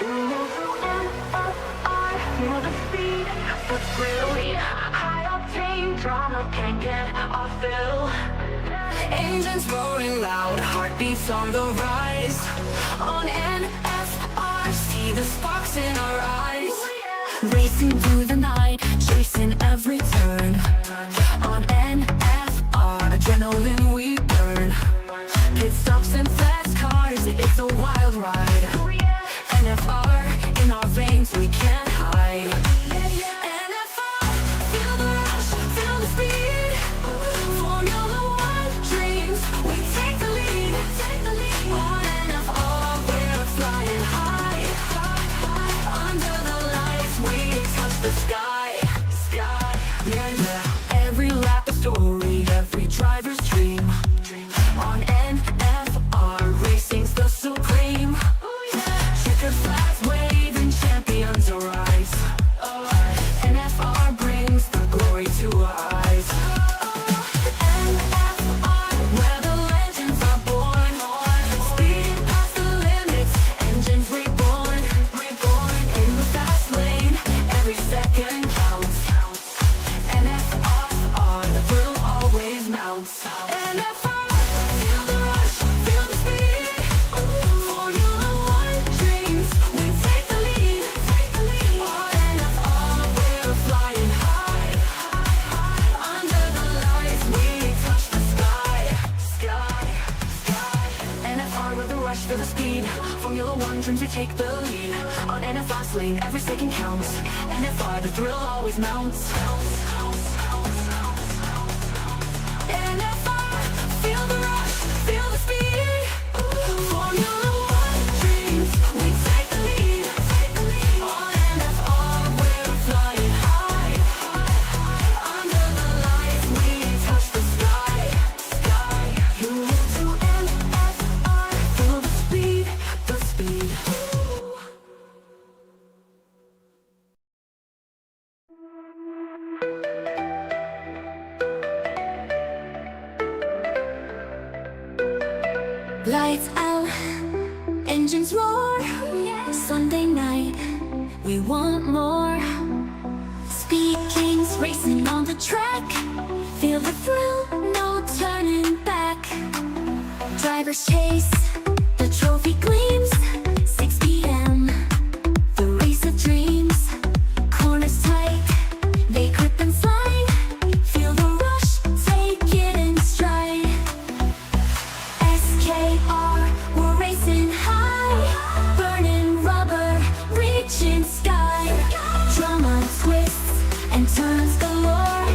Feel the speed, the thrill. High octane drama can't get off fill. Engines roaring loud, heartbeats on the rise. On NFR, see the sparks in our eyes. Racing through the night, chasing every turn. On NFR, adrenaline we burn. Pit stops and fast cars, it's a wild ride. NFR, in our veins we can't hide. NFR, feel the rush, feel the speed. Formula One dreams, we take the lead. On NFR, we're flying high. Under the lights, we touch the sky. Yeah. Every lap a story, every driver's dream. On NFR, racing's the supreme. Checker flags waving, champions arise. NFR brings the glory to our eyes. NFR, where the legends are born. Speeding past the limits, engines reborn. In the fast lane, every second counts. NFR, the thrill always mounts. NFR, feel the rush, feel the speed. Formula One dreams, we take the lead. On NFR, we're flying high. Under the lights, we touch the sky. NFR with the rush, feel the speed. Formula One dreams, we take the lead. On NFR's lane, every second counts. NFR, the thrill always mounts. NFR, feel the rush, feel the speed. Formula One dreams, we take the lead. On NFR, we're flying high. Under the lights, we touch the sky. You move to NFR, feel the speed. Lights out, engines roar. Sunday night, we want more. Speed kings racing on the track. Feel the thrill, no turning back. Drivers chase, the trophy gleams. 6 p.m., the race of dreams. Corners tight, they grip and slide. Feel the rush, take it in stride. SKR, we're racing high. Burning rubber, reaching sky. Drama twists and turns galore.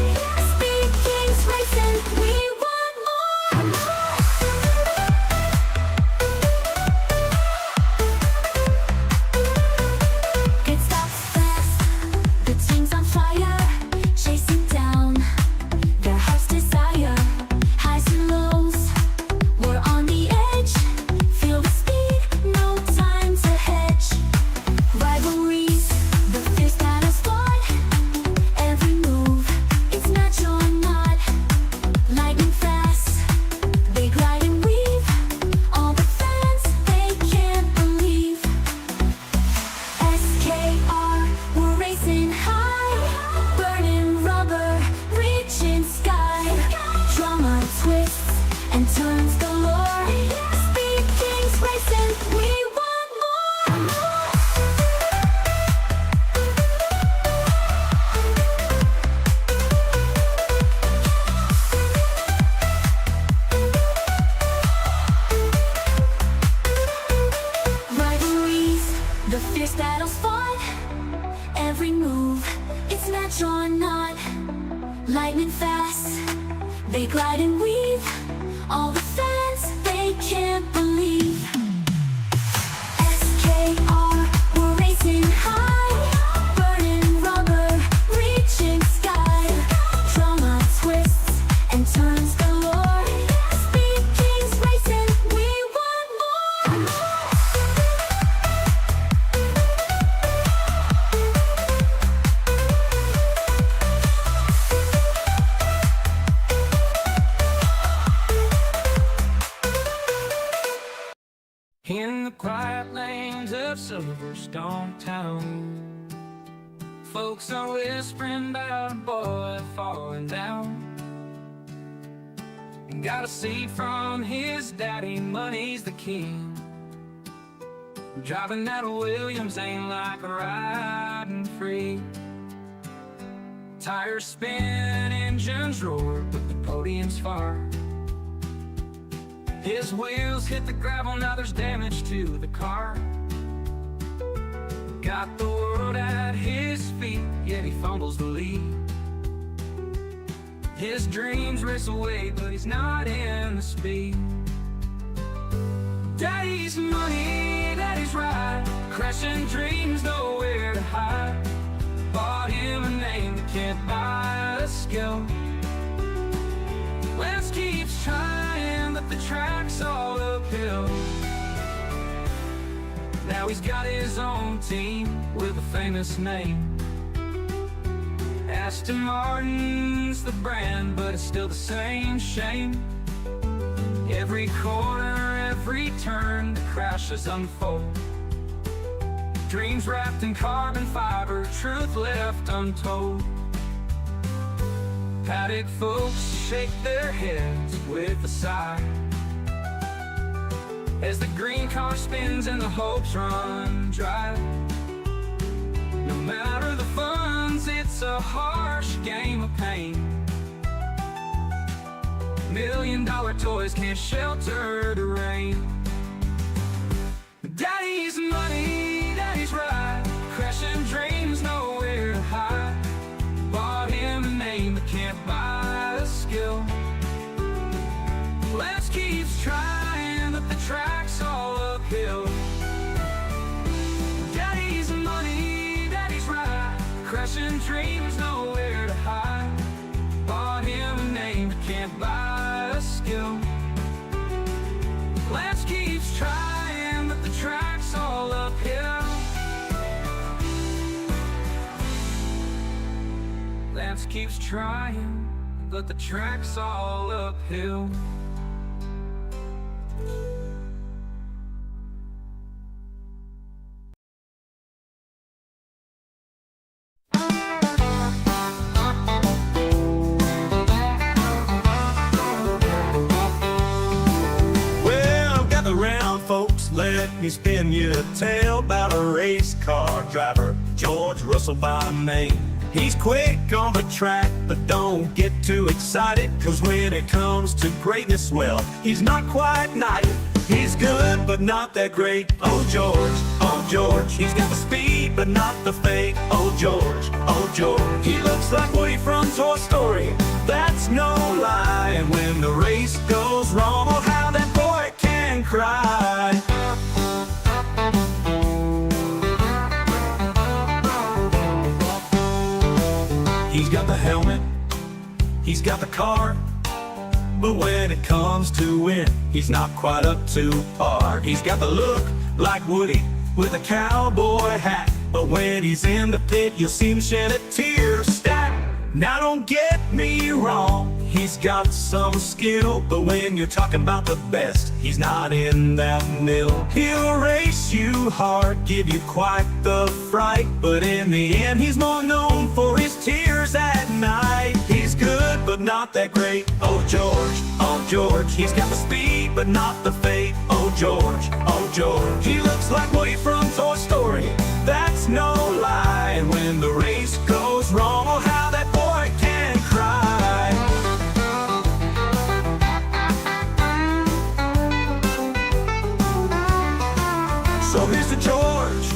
Speed kings racing, we want more. It stops fast, the team's on fire. Chasing down their heart's desire. Highs and lows, we're on the edge. Feel the speed, no time to hedge. Rivalries, the fierce battles fought. Every move, it's match or not. Lightning fast, they glide and weave. All the fans, they can't believe. SKR, we're racing high. Burning rubber, reaching sky. Drama twists and turns galore. Speed kings racing, we want more. Rivalries, the fierce battles fought. Every move, it's match or not. Lightning fast, they glide and weave. All the fans, they can't believe. SKR, we're racing high. Burning rubber, reaching sky. Drama twists and turns galore. Speed kings racing, we want more. quiet lanes of Silverstone town. Folks are whispering about a boy falling down. Got a seat from his daddy, money's the king. Driving that Williams ain't like riding free. Tires spin, engines roar, but the podium's far. His wheels hit the gravel, now there's damage to the car. Got the world at his feet, yet he fumbles the lead. His dreams race away, but he's not in the speed. Daddy's money, daddy's ride, crashing dreams, nowhere to hide. Bought him a name that can't buy a skill. Lance keeps trying, but the track's all uphill. Now he's got his own team with a famous name. Aston Martin's the brand, but it's still the same shame. Every corner, every turn, the crashes unfold. Dreams wrapped in carbon fiber, truth left untold. Paddock folks shake their heads with a sigh as the green car spins and the hopes run dry. No matter the funds, it's a harsh game of pain. $1 million toys can't shelter the rain. Daddy's money, daddy's ride, crashing dreams, nowhere to hide. Bought him a name but can't buy a skill. Lance keeps trying, but the track's all uphill. Daddy's money, daddy's ride, crashing dreams, nowhere to hide. Bought him a name but can't buy a skill. Lance keeps trying, but the track's all uphill. Lance keeps trying, but the track's all uphill. Let me spin you a tale about a race car driver, George Russell by name. He's quick on the track, but don't get too excited, cause when it comes to greatness, well, he's not quite knighted. He's good, but not that great. Oh George, he's got the speed, but not the fate. Oh George, he looks like Woody from Toy Story, that's no lie. And when the race goes wrong, oh how that boy can cry. He's got the helmet, he's got the car, but when it comes to win, he's not quite up to par. He's got the look like Woody with a cowboy hat, but when he's in the pit, you'll see him shed a tear stack. Now don't get me wrong, he's got some skill, but when you're talking about the best, he's not in that mill. He'll race you hard, give you quite the fright, but in the end, he's more known for his tears at night. He's good, but not that great. Oh George, he's got the speed, but not the fate. Oh George, he looks like Woody from Toy Story, that's no lie. And when the race goes wrong, oh how that boy can cry. So here's to George,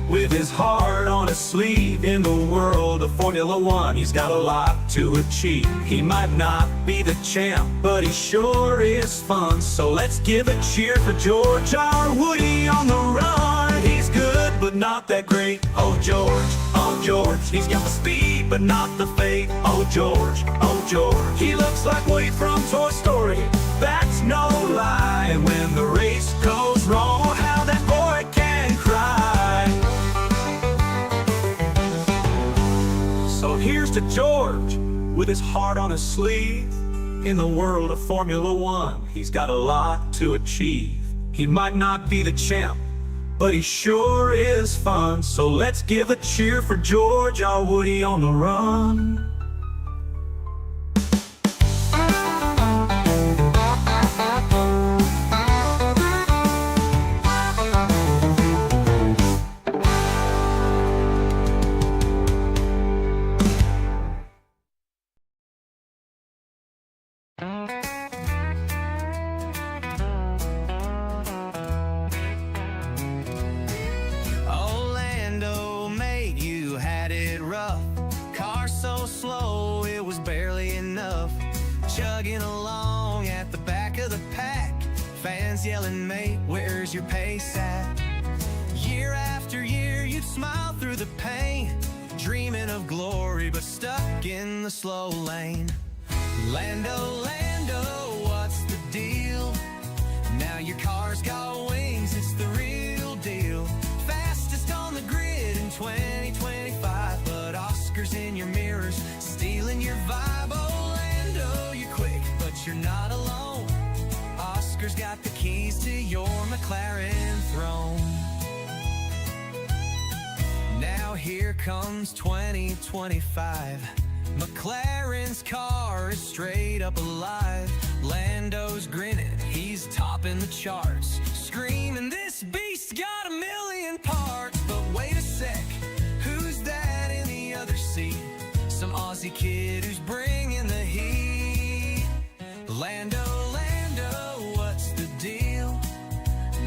with his heart on his sleeve. In the world of Formula One, he's got a lot to achieve. He might not be the champ, but he sure is fun. So let's give a cheer for George, our Woody on the run. He's good, but not that great. Oh George, he's got the speed, but not the fate. Oh George, he looks like Woody from Toy Story, that's no lie. And when the race goes wrong, oh how that boy can cry. So here's to George, with his heart on his sleeve. In the world of Formula One, he's got a lot to achieve. He might not be the champ, but he sure is fun. So let's give a cheer for George, our Woody on the run. Orlando, mate, you had it rough. Car so slow, it was barely enough. Chugging along at the back of the pack. Fans yelling, mate, where's your pace at? Year after year, you'd smile through the pain, dreaming of glory, but stuck in the slow lane. Lando, Lando, what's the deal? Now your car's got wings, it's the real deal. Fastest on the grid in 2025, but Oscars in your mirrors, stealing your vibe. Orlando, you're quick, but you're not alone. Oscar's got the keys to your McLaren throne. Now here comes 2025. McLaren's car is straight up alive. Lando's grinning, he's topping the charts, screaming, this beast's got a million parts. But wait a sec, who's that in the other seat? Some Aussie kid who's bringing the heat. Lando, Lando, what's the deal?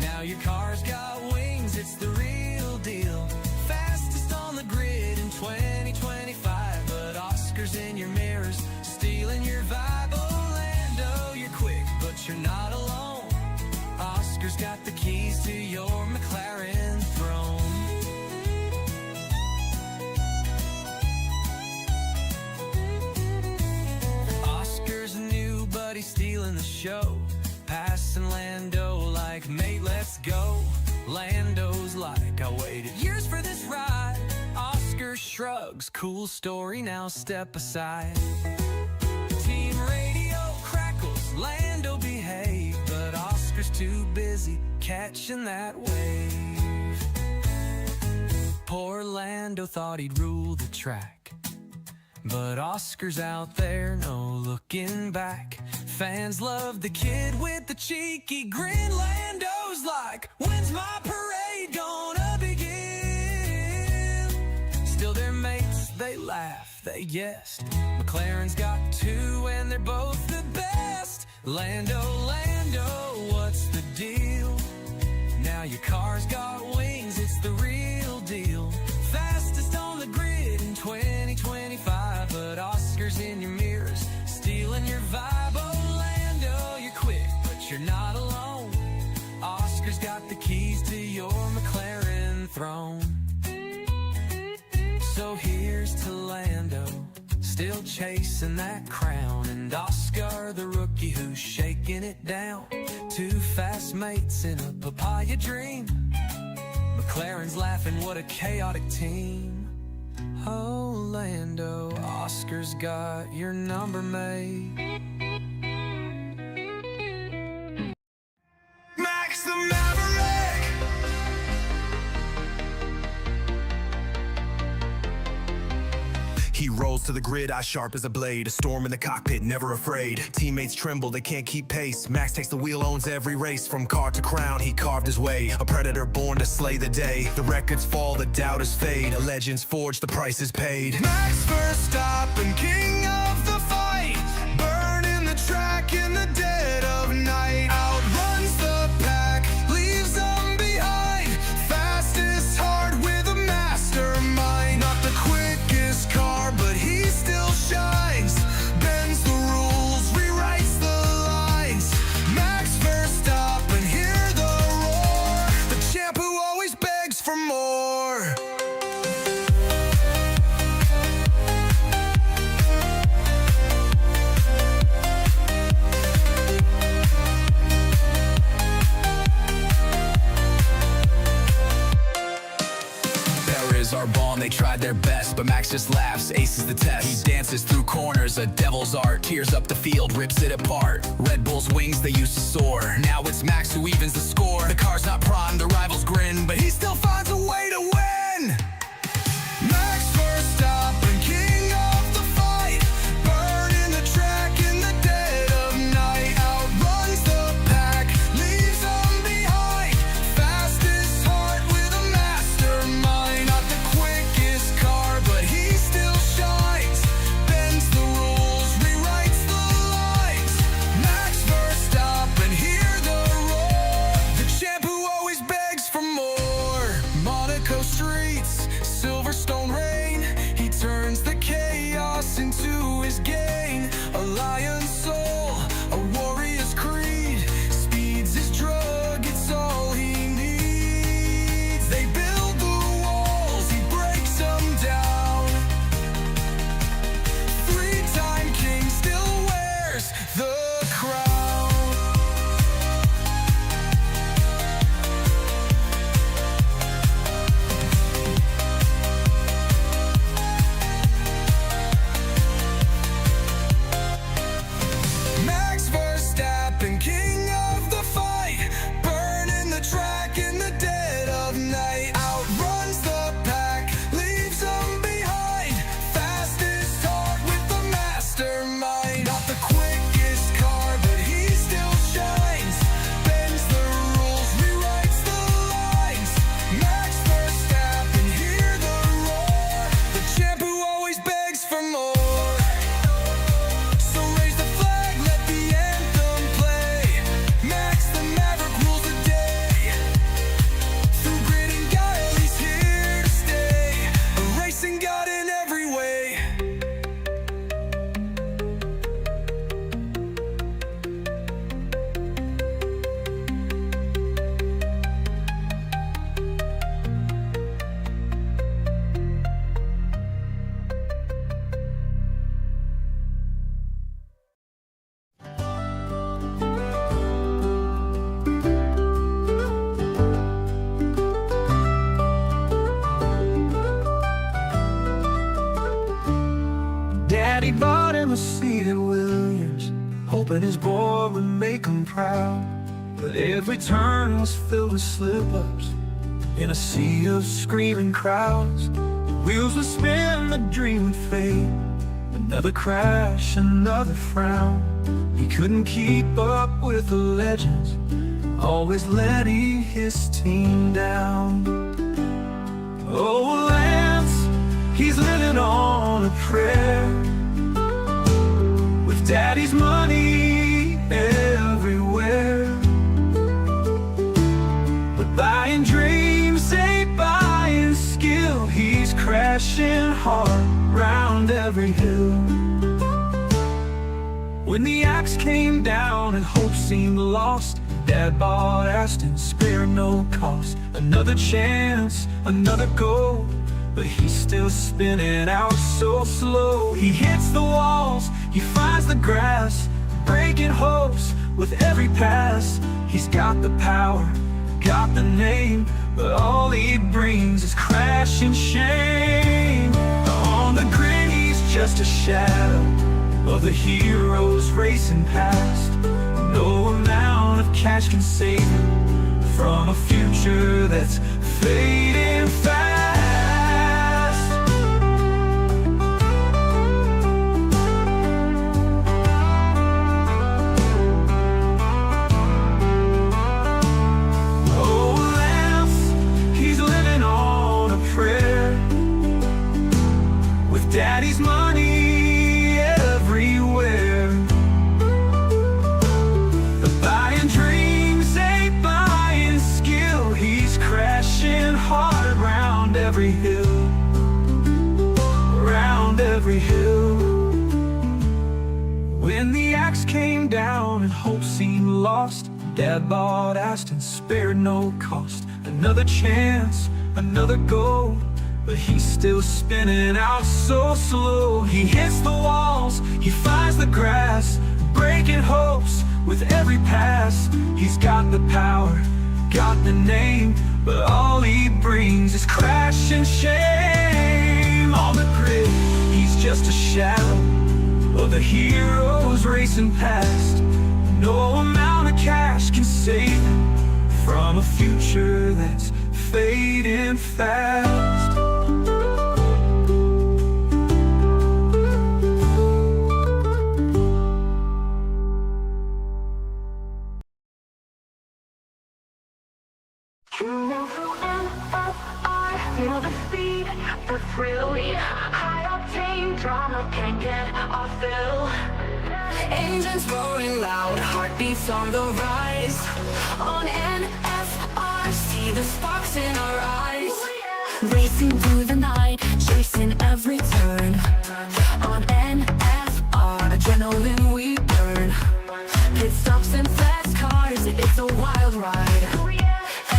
Now your car's got wings, it's the real deal. Fastest on the grid in 2025, but Oscars in your mirrors, stealing your vibe. Orlando, you're quick, but you're not alone. Oscar's got the keys to your McLaren throne. Oscar's new, but he's stealing the show. Passing Lando like, mate, let's go. Lando's like, I waited years for this ride. Oscar shrugs, cool story, now step aside. Team radio crackles, Lando behave, but Oscar's too busy catching that wave. Poor Lando thought he'd rule the track, but Oscar's out there, no looking back. Fans love the kid with the cheeky grin. Lando's like, when's my parade gonna begin? Still their mates, they laugh, they jest. McLaren's got two and they're both the best. Lando, Lando, what's the deal? Now your car's got wings, it's the real deal. Fastest on the grid in 2025, but Oscars in your mirrors, stealing your vibe. Orlando, you're quick, but you're not alone. Oscar's got the keys to your McLaren throne. So here's to Lando, still chasing that crown, and Oscar the rookie who's shaking it down. Two fast mates in a papaya dream. McLaren's laughing, what a chaotic team. Oh, Lando, Oscar's got your number made. Max the Maverick! He rolls to the grid, eye sharp as a blade. A storm in the cockpit, never afraid. Teammates tremble, they can't keep pace. Max takes the wheel, owns every race. From car to crown, he carved his way. A predator born to slay the day. The records fall, the doubters fade. A legend's forged, the price is paid. Max Verstappen, king of the fight. Burning the track in the dead of night. Outruns the pack, leaves them behind. Fastest heart with a mastermind. Not the quickest car, but he still shines. Bends the rules, rewrites the lines. Max Verstappen, hear the roar. The champ who always begs for more. Max just laughs, aces the test. He dances through corners, a devil's art. Tears up the field, rips it apart. Red Bull's wings, they used to soar. Now it's Max who evens the score. The car's not primed, the rivals grin, but he still finds a way to win. Max Verstappen, king of the fight, burning the track in the dead of night. Outruns the pack, leaves them behind. Fastest heart with a mastermind. Not the quickest car, but he still shines. Bends the rules, rewrites the lines. Max Verstappen, hear the roar. The champ who always begs for more. Monaco streets, Silverstone rain. He turns the chaos into his gain. A lion's soul, a warrior's creed. Speed's his drug, it's all he needs. They build the walls, he breaks them down. Three-time king still wears the crown. Max Verstappen, king of the fight, burning the track in the dead of night. Outruns the pack, leaves them behind. Fastest heart with the mastermind. Not the quickest car, but he still shines. Bends the rules, rewrites the lines. Max Verstappen, hear the roar. The champ who always begs for more. So raise the flag, let the anthem play. Max the Maverick rules the day. Through grit and guile, he's here to stay. A racing god in every way. Daddy bought him a seat at Williams, hoping his boy would make him proud. But every turn was filled with slip-ups in a sea of screaming crowds. The wheels would spin, the dream would fade. Another crash, another frown. He couldn't keep up with the legends, always letting his team down. Oh, Lance, he's living on a prayer, with Daddy's money everywhere. But buying dreams ain't buying skill. He's crashing hard round every hill. When the axe came down and hope seemed lost, Dad bought Aston, spared no cost. Another chance, another goal, but he's still spinning out so slow. He hits the walls, he finds the grass, breaking hopes with every pass. He's got the power, got the name, but all he brings is crash and shame. On the grid he's just a shadow of the heroes racing past. No amount of cash can save him from a future that's fading fast. Oh, Lance, he's living on a prayer, with Daddy's money everywhere. But buying dreams ain't buying skill. He's crashing hard round every hill, round every hill. When the axe came down and hope seemed lost, Dad bought Aston, spared no cost. Another chance, another goal, but he's still spinning out so slow. He hits the walls, he finds the grass, breaking hopes with every pass. He's got the power, got the name, but all he brings is crash and shame. him on the grid, he's just a shadow of the heroes racing past. No amount of cash can save him from a future that's fading fast. Feel the speed, the thrill, high octane drama can't get off fill. Engines roaring loud, heartbeats on the rise. On NFR, see the sparks in our eyes. Racing through the night, chasing every turn. On NFR, adrenaline we burn. Pit stops and fast cars, it's a wild ride.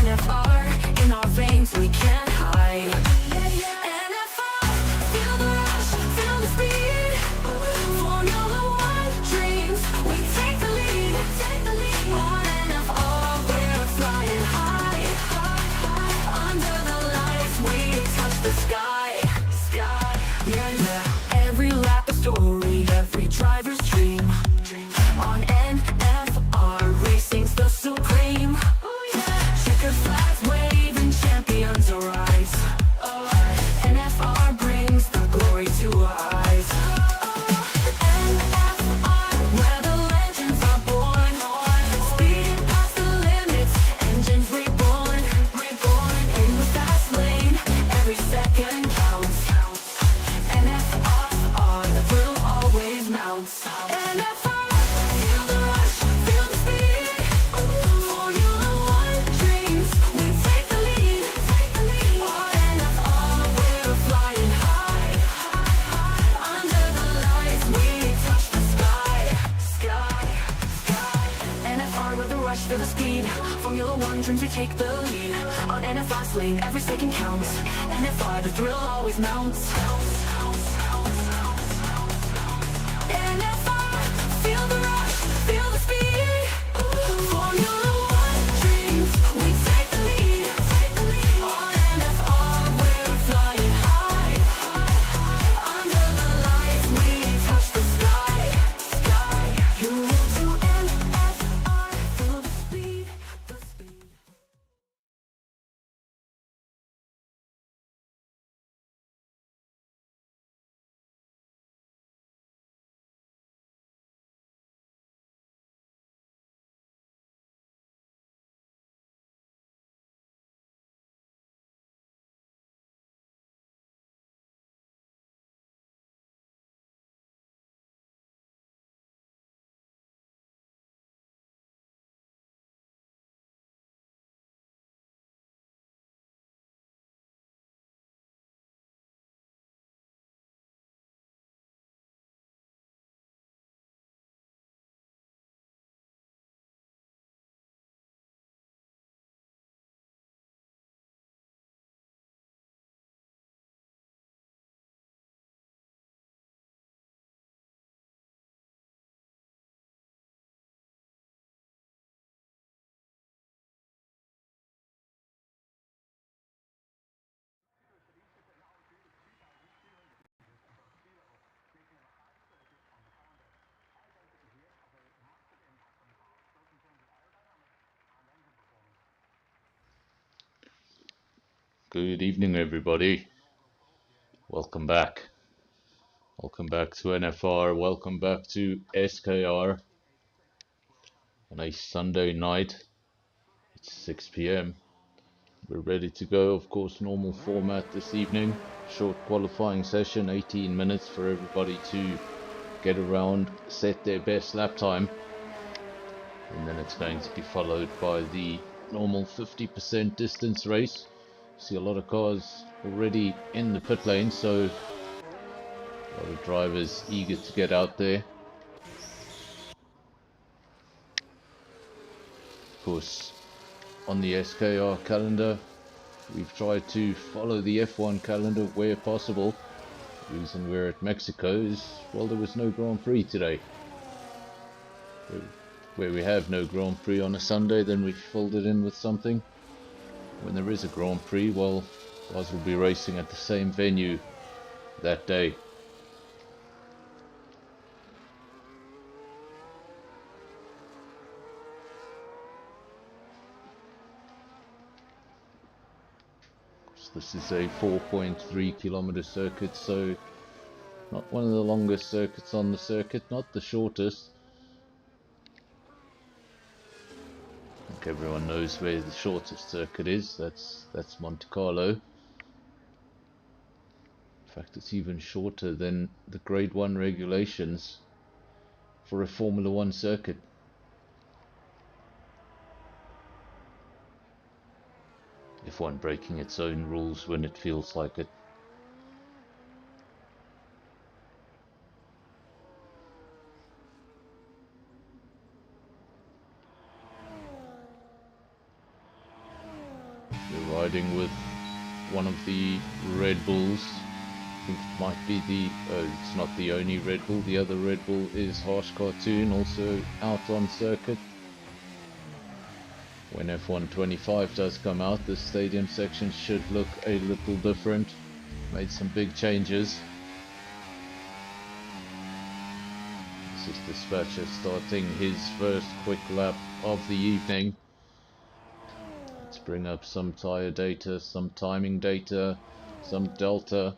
NFR, in our veins we can't hide. NFR, feel the rush, feel the speed. Formula One dreams, we take the lead. On NFR, we're flying high. Under the lights, we touch the sky. Yeah. Every lap a story, every driver's dream. On NFR, racing's the supreme. Checker flags waving, champions arise. NFR brings the glory to our eyes. NFR, where the legends are born. Speeding past the limits, engines reborn. In the fast lane, every second counts. NFR, the thrill always mounts. NFR, feel the rush, feel the speed. Formula One dreams, we take the lead. On NFR, we're flying high. Under the lights, we touch the sky. NFR with the rush, feel the speed. Formula One dreams, we take the lead. On NFR's lane, every second counts. NFR, the thrill always mounts. NFR, feel the rush, feel the speed. Formula One dreams, we take the lead. On NFR, we're flying high. Under the lights, we touch the sky. You will do NFR, feel the speed. Good evening, everybody. Welcome back. Welcome back to NFR. Welcome back to SKR on a Sunday night. It's 6 p.m. We're ready to go. Of course, normal format this evening. Short qualifying session, 18 minutes for everybody to get around, set their best lap time. And then it's going to be followed by the normal 50% distance race. See a lot of cars already in the pit lane, so a lot of drivers eager to get out there. Of course, on the SKR calendar, we've tried to follow the F1 calendar where possible. The reason we're at Mexico is, well, there was no Grand Prix today. Where we have no Grand Prix on a Sunday, then we filled it in with something. When there is a Grand Prix, well, guys will be racing at the same venue that day. This is a 4.3 kilometer circuit, so not one of the longest circuits on the circuit, not the shortest. I think everyone knows where the shortest circuit is. That's Monte Carlo. In fact, it's even shorter than the Grade 1 regulations for a Formula 1 circuit. F1 breaking its own rules when it feels like it. We're riding with one of the Red Bulls. I think it might be it's not the only Red Bull. The other Red Bull is Harsh Cartoon, also out on circuit. When F125 does come out, the stadium section should look a little different. Made some big changes. This is Dispatcher starting his first quick lap of the evening. Let's bring up some tyre data, some timing data, some delta.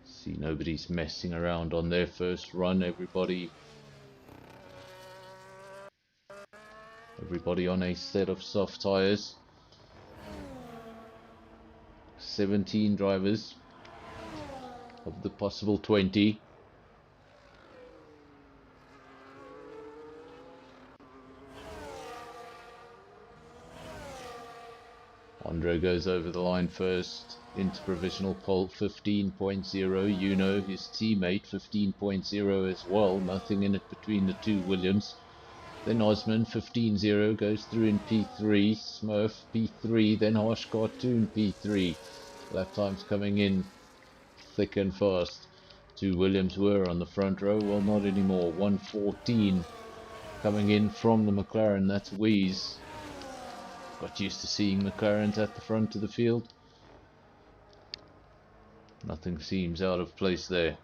See, nobody's messing around on their first run. Everybody on a set of soft tyres. 17 drivers of the possible 20. Andre goes over the line first into provisional pole 15.0. You know, his teammate 15.0 as well. Nothing in it between the two Williams. Then Osman 15.0 goes through in P3. Smurf P3. Then Harsh Cartoon P3. Lap times coming in thick and fast. Two Williams were on the front row. Well, not anymore. 1:14 coming in from the McLaren. That's Wheeze. Got used to seeing McLarens at the front of the field. Nothing seems out of place there.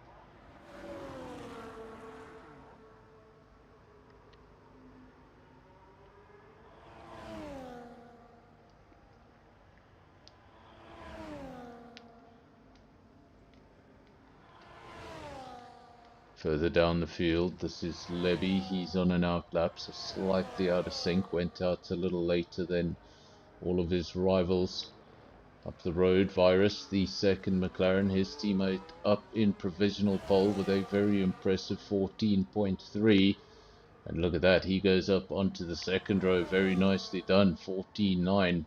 Further down the field, this is Levy. He's on an outlap, so slightly out of sync. Went out a little later than all of his rivals. Up the road, Virus, the second McLaren, his teammate up in provisional pole with a very impressive 14.3. And look at that, he goes up onto the second row. Very nicely done, 14.9.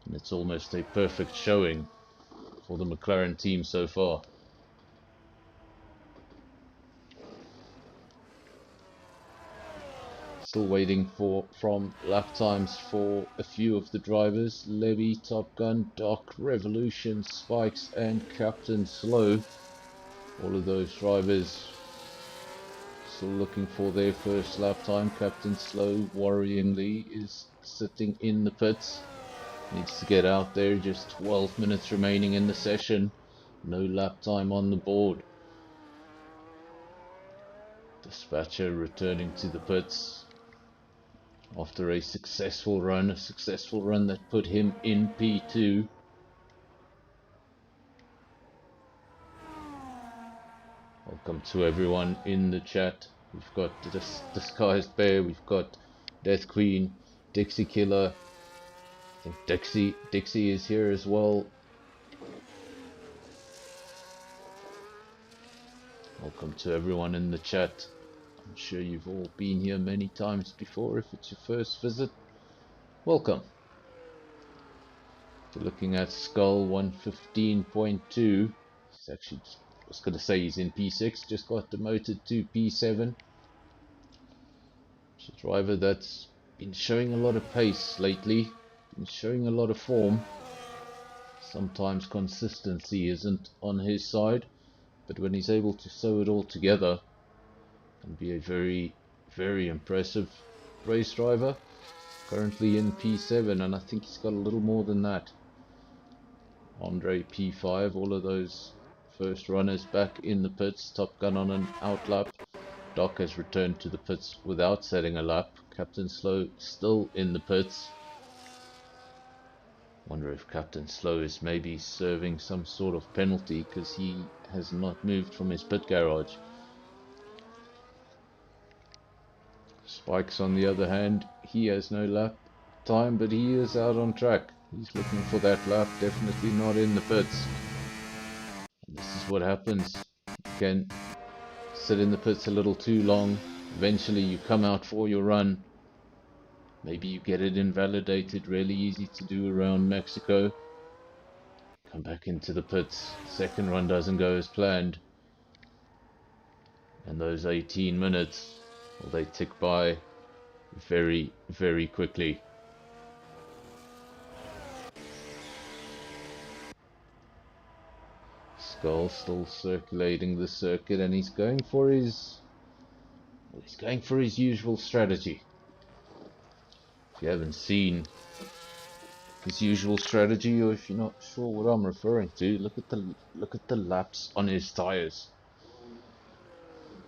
And it's almost a perfect showing for the McLaren team so far. Still waiting from lap times for a few of the drivers. Levy, Top Gun, Doc, Revolution, Spikes and Captain Slow. All of those drivers still looking for their first lap time. Captain Slow, worryingly, is sitting in the pits. Needs to get out there. Just 12 minutes remaining in the session. No lap time on the board. Dispatcher returning to the pits after a successful run that put him in P2. Welcome to everyone in the chat. We've got Disguised Bear, we've got Death Queen, Dixie Killer. I think Dixie is here as well. Welcome to everyone in the chat. I'm sure you've all been here many times before. If it's your first visit, welcome. If you're looking at Skull 115.2, he's actually, I was going to say he's in P6, just got demoted to P7. It's a driver that's been showing a lot of pace lately, been showing a lot of form. Sometimes consistency isn't on his side, but when he's able to sew it all together, can be a very, very impressive race driver. Currently in P7, and I think he's got a little more than that. Andre P5, all of those first runners back in the pits. Top Gun on an outlap. Doc has returned to the pits without setting a lap. Captain Slow still in the pits. Wonder if Captain Slow is maybe serving some sort of penalty because he has not moved from his pit garage. Spikes, on the other hand, he has no lap time, but he is out on track. He's looking for that lap, definitely not in the pits. And this is what happens. You can sit in the pits a little too long. Eventually you come out for your run. Maybe you get it invalidated, really easy to do around Mexico. Come back into the pits. Second run doesn't go as planned. And those 18 minutes, well, they tick by very, very quickly. Skull still circulating the circuit, and he's going for his usual strategy. If you haven't seen his usual strategy, or if you're not sure what I'm referring to, look at the laps on his tires.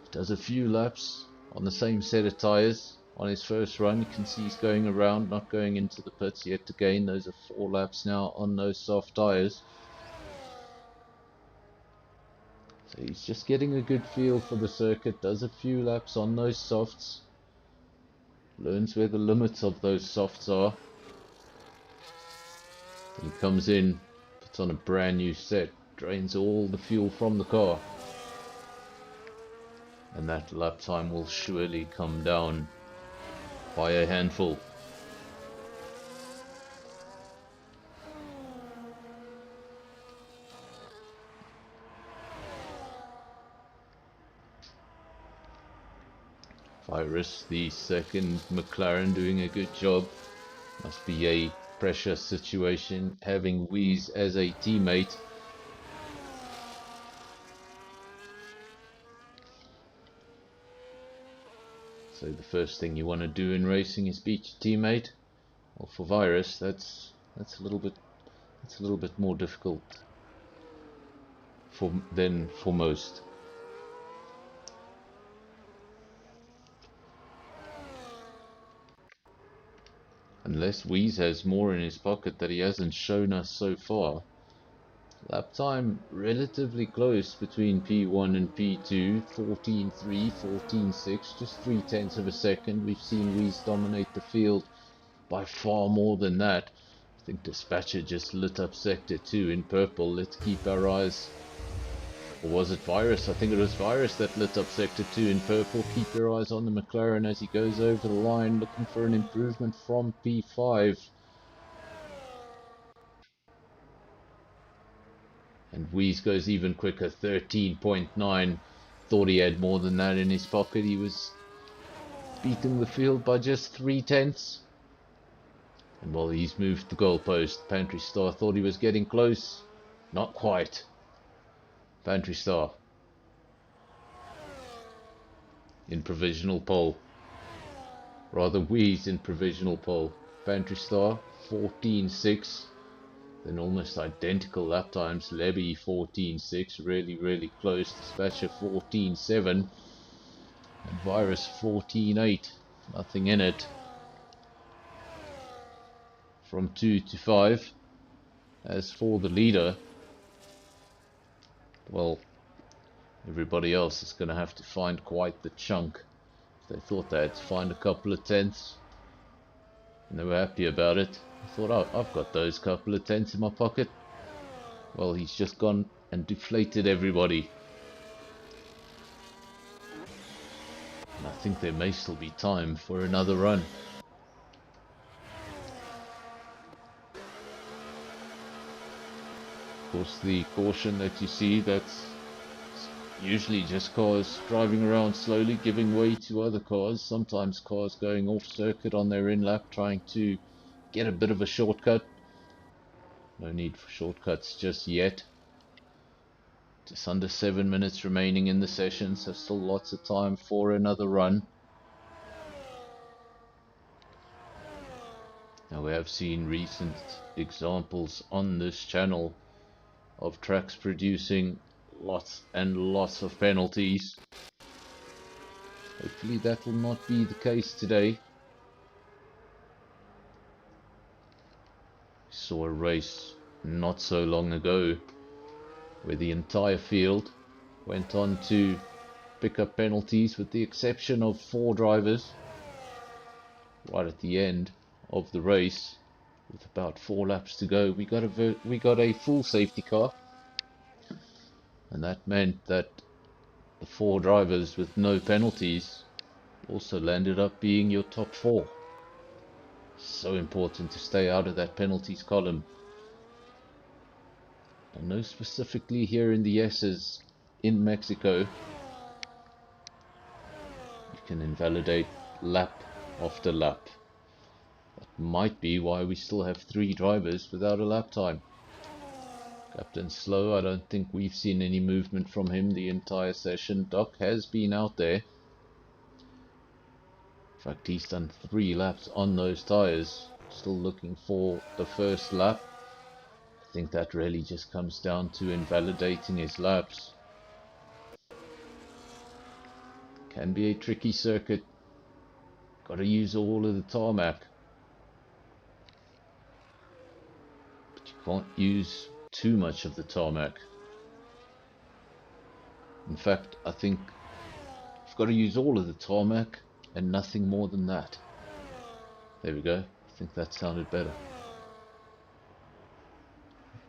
He does a few laps on the same set of tires. On his first run, you can see he's going around, not going into the pits yet again. Those are 4 laps now on those soft tires. So he's just getting a good feel for the circuit, does a few laps on those softs, learns where the limits of those softs are. He comes in, puts on a brand new set, drains all the fuel from the car. And that lap time will surely come down by a handful. Virus, the second McLaren, doing a good job. Must be a pressure situation having Wheeze as a teammate. So the first thing you want to do in racing is beat your teammate. Well, for Virus, that's a little bit more difficult than for most. Unless Wheeze has more in his pocket that he hasn't shown us so far. Lap time relatively close between P1 and P2, 14.3, 14.6, just 0.3 of a second. We've seen Wheeze dominate the field by far more than that. I think Dispatcher just lit up Sector 2 in purple. Let's keep our eyes. Or was it Virus? I think it was Virus that lit up Sector 2 in purple. Keep your eyes on the McLaren as he goes over the line, looking for an improvement from P5. And Wheeze goes even quicker, 13.9. Thought he had more than that in his pocket. He was beating the field by just 0.3. And while he's moved the goalpost, Pantry Star thought he was getting close. Not quite. Pantry Star in provisional pole. Rather, Wheeze in provisional pole. Pantry Star 14.6. Then almost identical lap times. Lebby 14.6, really close. Dispatcher 14.7 and Virus 14.8. Nothing in it. From 2 to 5. As for the leader, well, everybody else is going to have to find quite the chunk. They thought they had to find a couple of tenths, and they were happy about it. I thought, oh, I've got those couple of tenths in my pocket. Well, he's just gone and deflated everybody. And I think there may still be time for another run. Of course, the caution that you see, that's usually just cars driving around slowly, giving way to other cars. Sometimes cars going off circuit on their in-lap, trying to get a bit of a shortcut. No need for shortcuts just yet. Just under 7 minutes remaining in the session, so still lots of time for another run. Now, we have seen recent examples on this channel of tracks producing lots and lots of penalties. Hopefully that will not be the case today. Saw a race not so long ago where the entire field went on to pick up penalties with the exception of 4 drivers right at the end of the race. With about 4 laps to go, we got a full safety car, and that meant that the 4 drivers with no penalties also landed up being your top 4. So important to stay out of that penalties column. I know specifically here in the S's in Mexico, you can invalidate lap after lap. That might be why we still have 3 drivers without a lap time. Captain Slow, I don't think we've seen any movement from him the entire session. Doc has been out there. In fact, he's done 3 laps on those tyres. Still looking for the first lap. I think that really just comes down to invalidating his laps. Can be a tricky circuit. Gotta use all of the tarmac. But you can't use too much of the tarmac. In fact, I think you've got to use all of the tarmac and nothing more than that. There we go. I think that sounded better.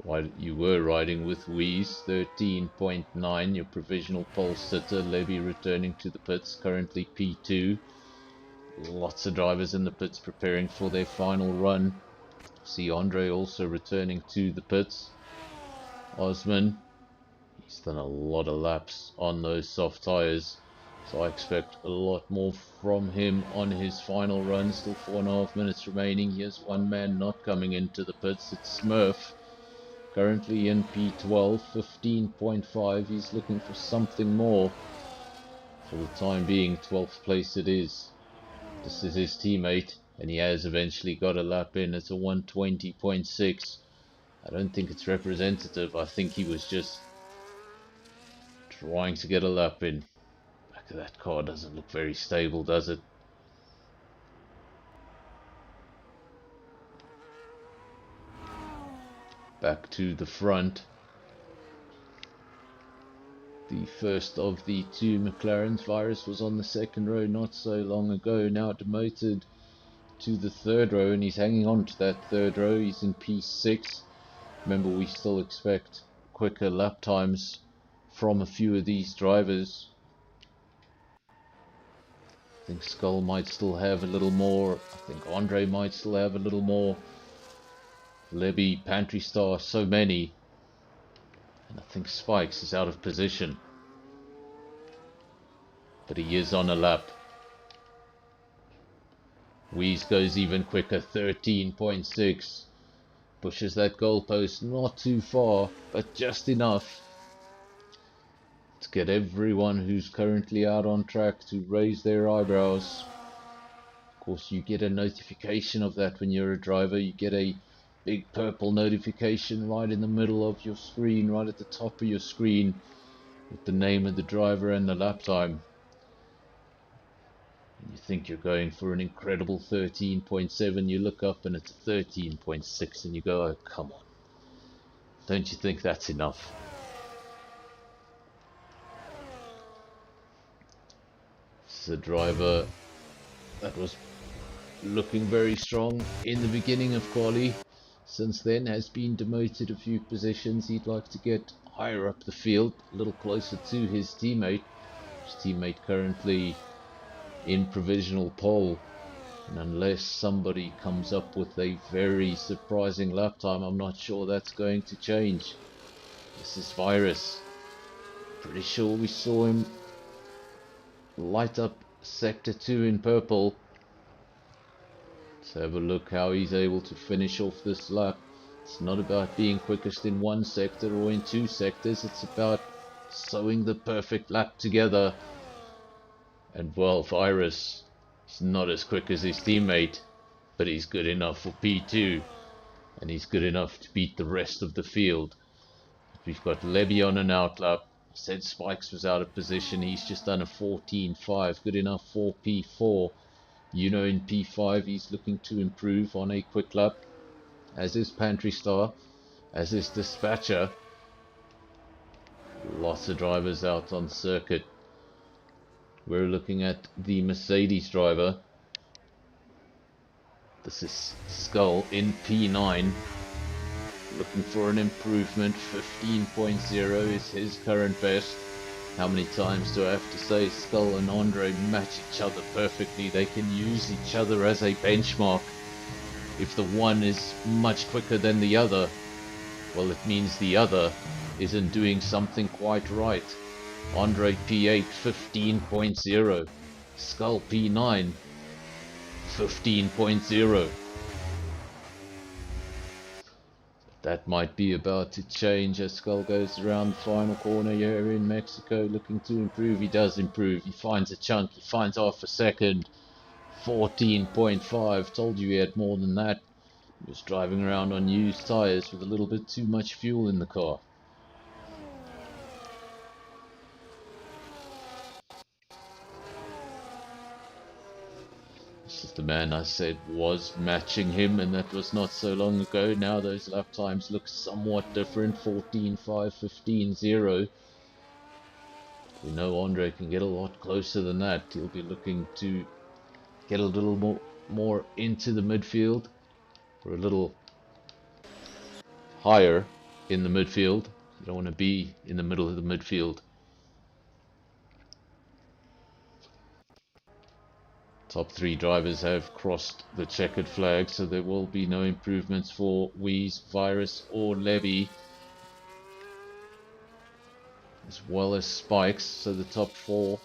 While you were riding with Wheeze, 13.9, your provisional pole sitter, Levy returning to the pits, currently P2. Lots of drivers in the pits preparing for their final run. See Andre also returning to the pits. Osman, he's done a lot of laps on those soft tyres, so I expect a lot more from him on his final run. Still 4.5 minutes remaining. Here's one man not coming into the pits. It's Smurf, currently in P12, 15.5. He's looking for something more. For the time being, 12th place it is. This is his teammate, and he has eventually got a lap in. It's a 120.6. I don't think it's representative. I think he was just trying to get a lap in. Back of that car doesn't look very stable, does it? Back to the front. The first of the 2 McLarens. Virus was on the second row not so long ago. Now demoted to the third row, and he's hanging on to that third row. He's in P6. Remember, we still expect quicker lap times from a few of these drivers. I think Skull might still have a little more. I think Andre might still have a little more. Lebby, Pantry Star, so many. And I think Spikes is out of position. But he is on a lap. Wheeze goes even quicker, 13.6. Pushes that goalpost not too far, but just enough to get everyone who's currently out on track to raise their eyebrows. Of course, you get a notification of that when you're a driver. You get a big purple notification right in the middle of your screen, right at the top of your screen, with the name of the driver and the lap time. You think you're going for an incredible 13.7, you look up and it's a 13.6 and you go, oh come on, don't you think that's enough? This is a driver that was looking very strong in the beginning of quali, since then has been demoted a few positions. He'd like to get higher up the field, a little closer to his teammate. His teammate currently in provisional pole, and unless somebody comes up with a very surprising lap time, I'm not sure that's going to change. This is Virus. Pretty sure we saw him light up sector 2 in purple. Let's have a look how he's able to finish off this lap. It's not about being quickest in one sector or in 2 sectors, it's about sewing the perfect lap together. And well, Virus is not as quick as his teammate, but he's good enough for P2, and he's good enough to beat the rest of the field. We've got Levy on an outlap. Said Spikes was out of position. He's just done a 14.5. Good enough for P4. In P5 he's looking to improve on a quick lap. As is Pantry Star. As is Dispatcher. Lots of drivers out on circuit. We're looking at the Mercedes driver. This is Skull in P9. Looking for an improvement. 15.0 is his current best. How many times do I have to say Skull and Andre match each other perfectly? They can use each other as a benchmark. If the one is much quicker than the other, well, it means the other isn't doing something quite right. Andre P8 15.0. Skull P9 15.0. That might be about to change as Skull goes around the final corner here in Mexico, looking to improve. He does improve. He finds a chunk. He finds half a second. 14.5. Told you he had more than that. He was driving around on used tires with a little bit too much fuel in the car. This is the man I said was matching him, and that was not so long ago. Now those lap times look somewhat different. 14.5, 15.0. We know Andre can get a lot closer than that. He'll be looking to get a little more into the midfield, or a little higher in the midfield. You don't want to be in the middle of the midfield. Top three drivers have crossed the checkered flag, so there will be no improvements for Wheeze, Virus or Levy, as well as Spikes. So the top four,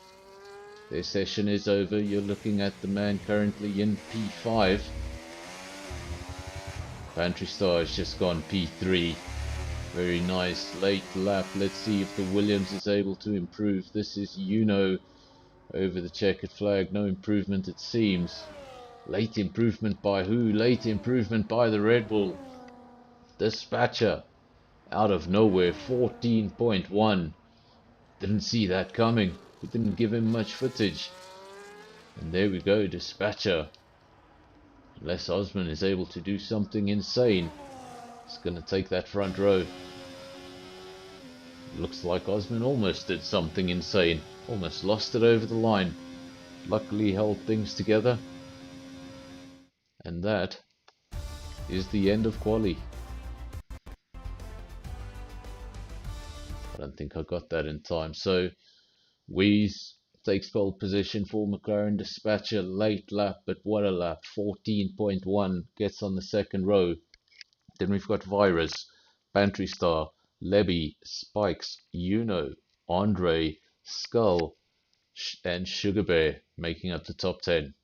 their session is over. You're looking at the man currently in P5. Pantry Star has just gone P3. Very nice late lap. Let's see if the Williams is able to improve. This is over the checkered flag. No improvement it seems. Late improvement by who? Late improvement by the Red Bull. Dispatcher out of nowhere. 14.1. Didn't see that coming. We didn't give him much footage. And there we go, Dispatcher. Unless Osman is able to do something insane, he's going to take that front row. Looks like Osman almost did something insane. Almost lost it over the line. Luckily held things together. And that is the end of quali. I don't think I got that in time. So Wheeze takes pole position for McLaren. Dispatcher late lap, but what a lap. 14.1 gets on the second row. Then we've got Virus, Pantry Star, Lebby, Spikes, Andre, Skull, and Sugar Bear making up the top 10.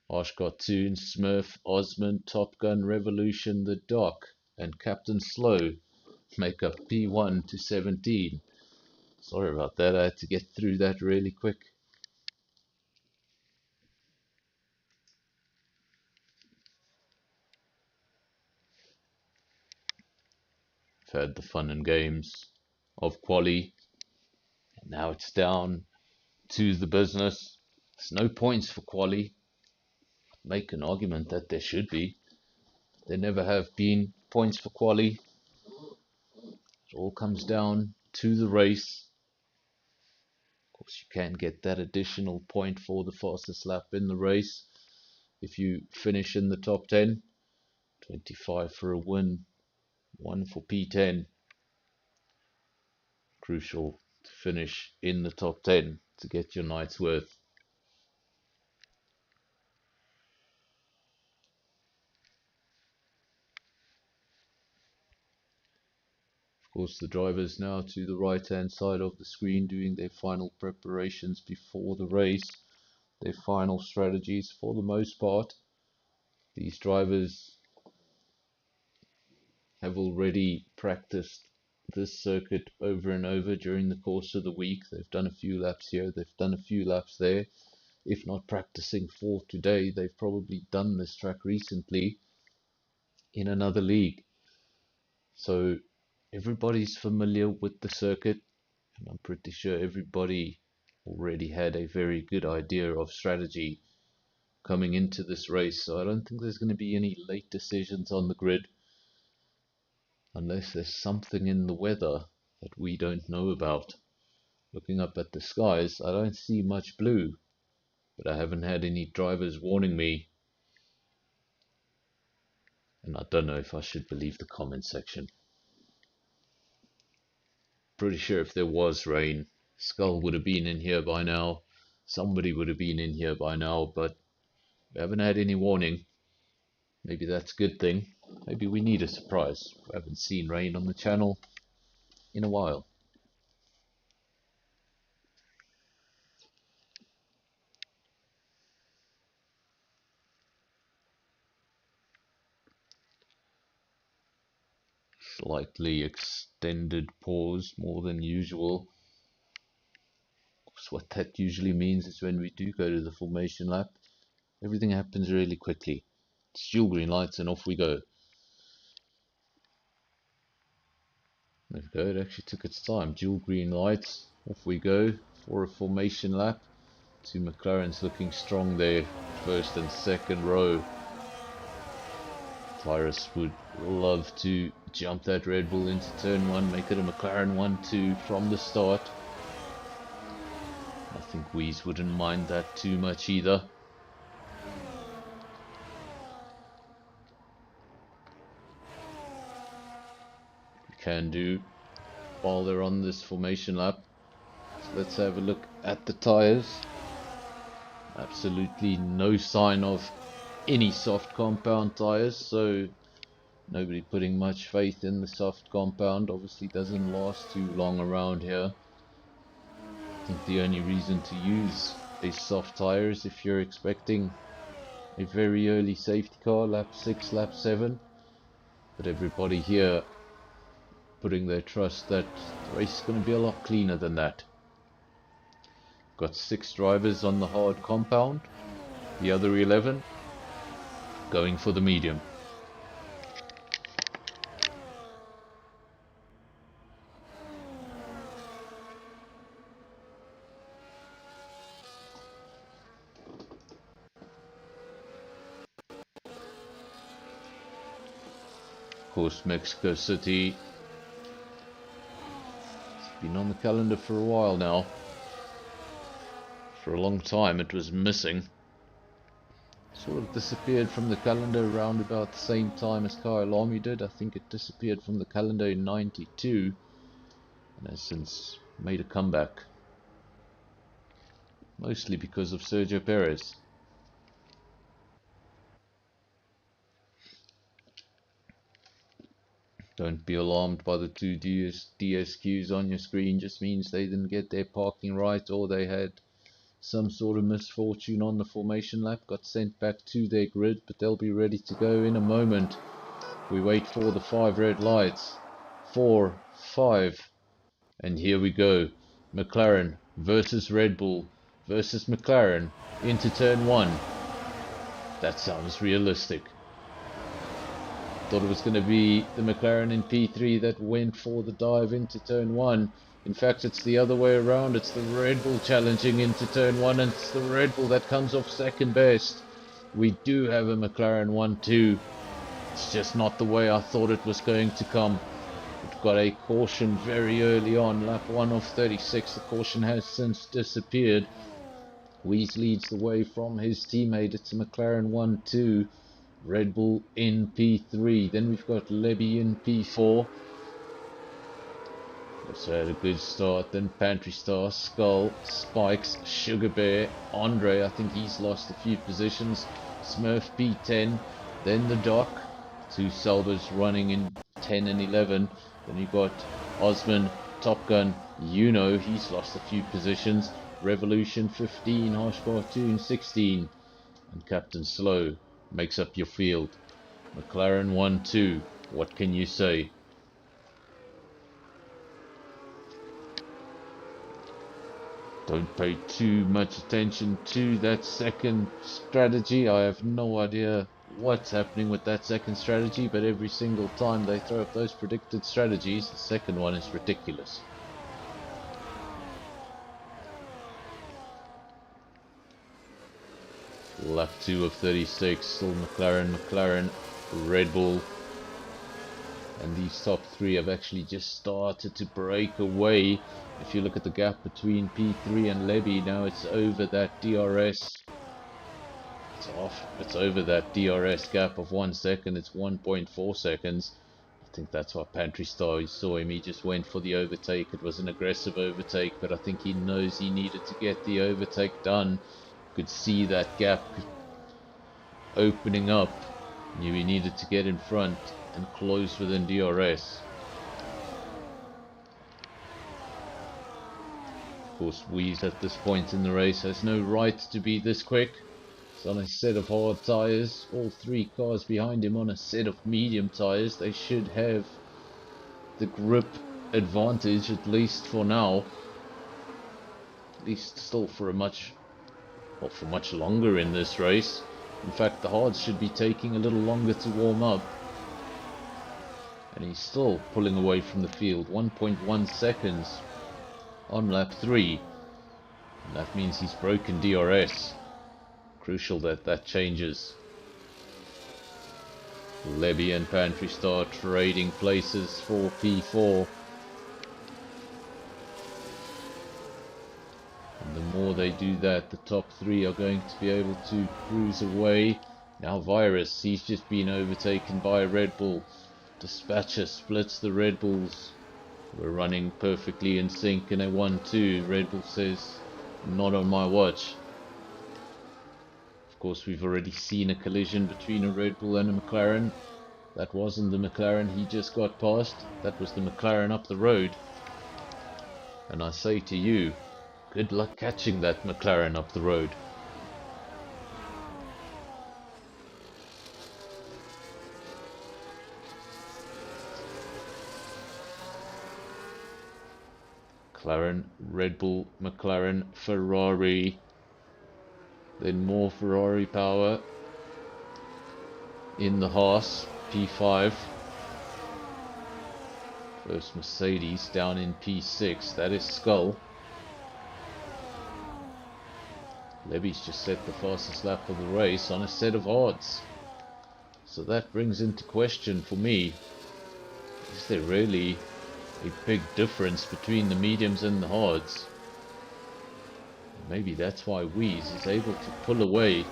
Osh Cartoon, Smurf, Osmond, Top Gun, Revolution, The Doc, and Captain Slow make up P1 to 17. Sorry about that, I had to get through that really quick. I've had the fun and games of quali, and now it's down to the business. There's no points for quali. Make an argument that there should be. There never have been points for quali. It all comes down to the race. Of course, you can get that additional point for the fastest lap in the race if you finish in the top 10. 25 for a win, 1 for P10. Crucial to finish in the top 10 to get your night's worth. Of course, the drivers now to the right hand side of the screen doing their final preparations before the race, their final strategies for the most part. These drivers have already practiced this circuit over and over during the course of the week. They've done a few laps here, they've done a few laps there. If not practicing for today, they've probably done this track recently in another league. So everybody's familiar with the circuit, and I'm pretty sure everybody already had a very good idea of strategy coming into this race, so I don't think there's going to be any late decisions on the grid unless there's something in the weather that we don't know about. Looking up at the skies, I don't see much blue, but I haven't had any drivers warning me, and I don't know if I should believe the comment section. Pretty sure if there was rain, Skull would have been in here by now, somebody would have been in here by now, but we haven't had any warning. Maybe that's a good thing. Maybe we need a surprise. We haven't seen rain on the channel in a while. Slightly extended pause, more than usual. So what that usually means is when we do go to the formation lap, everything happens really quickly. It's dual green lights and off we go. There we go, it actually took its time. Dual green lights, off we go for a formation lap. Two McLarens looking strong there, first and second row. Tyrus would love to jump that Red Bull into turn 1, make it a McLaren 1-2 from the start. I think Weeze wouldn't mind that too much either. We can do while they're on this formation lap. So let's have a look at the tyres. Absolutely no sign of any soft compound tyres, so nobody putting much faith in the soft compound. Obviously doesn't last too long around here. I think the only reason to use a soft tyre is if you're expecting a very early safety car, lap 6, lap 7. But everybody here putting their trust that the race is going to be a lot cleaner than that. Got 6 drivers on the hard compound, the other 11 going for the medium. Of course, Mexico City, it's been on the calendar for a while now. For a long time it was missing. Sort of disappeared from the calendar around about the same time as Kyle Army did. I think it disappeared from the calendar in '92 and has since made a comeback. Mostly because of Sergio Perez. Don't be alarmed by the 2 DSQs on your screen, just means they didn't get their parking right or they had some sort of misfortune on the formation lap, got sent back to their grid, but they'll be ready to go in a moment. We wait for the 5 red lights. 4, 5, and here we go. McLaren versus Red Bull versus McLaren into turn 1. That sounds realistic. Thought it was going to be the McLaren in P3 that went for the dive into turn 1. In fact, it's the other way around. It's the Red Bull challenging into turn 1, and it's the Red Bull that comes off second best. We do have a McLaren 1-2. It's just not the way I thought it was going to come. We've got a caution very early on, lap 1 of 36. The caution has since disappeared. Weeze leads the way from his teammate. It's a McLaren 1-2. Red Bull in P3. Then we've got Lebby in P4. Also had a good start. Then Pantry Star, Skull, Spikes, Sugar Bear, Andre. I think he's lost a few positions. Smurf P10. Then the Doc. 2 Salvers running in 10 and 11. Then you've got Osman, Top Gun, he's lost a few positions. Revolution 15, Harsh Cartoon 16. And Captain Slow makes up your field. McLaren 1-2. What can you say? Don't pay too much attention to that second strategy. I have no idea what's happening with that second strategy, but every single time they throw up those predicted strategies, the second one is ridiculous. Lap 2 of 36, still McLaren, Red Bull. And these top three have actually just started to break away. If you look at the gap between P3 and Levy, now it's over that DRS. It's over that DRS gap of 1 second. It's 1.4 seconds. I think that's why Pantry Star, you saw him, he just went for the overtake. It was an aggressive overtake, but I think he knows he needed to get the overtake done. Could see that gap opening up. Knew he needed to get in front and close within DRS. Of course, Wheeze at this point in the race has no right to be this quick. It's on a set of hard tyres. All three cars behind him on a set of medium tyres. They should have the grip advantage, at least for now. At least still for much longer in this race. In fact, the hards should be taking a little longer to warm up. And he's still pulling away from the field. 1.1 seconds on lap 3. And that means he's broken DRS. Crucial that that changes. Levy and Pantry Star trading places for P4. And the more they do that, the top three are going to be able to cruise away. Now Virus, he's just been overtaken by a Red Bull. Dispatcher splits the Red Bulls. We're running perfectly in sync in a 1-2. Red Bull says, not on my watch. Of course, we've already seen a collision between a Red Bull and a McLaren. That wasn't the McLaren he just got past. That was the McLaren up the road. And I say to you, good luck catching that McLaren up the road. McLaren, Red Bull, McLaren, Ferrari. Then more Ferrari power in the Haas, P5. First Mercedes down in P6, that is Skull. Levy's just set the fastest lap of the race on a set of hards. So that brings into question for me, is there really a big difference between the mediums and the hards? Maybe that's why Wheeze is able to pull away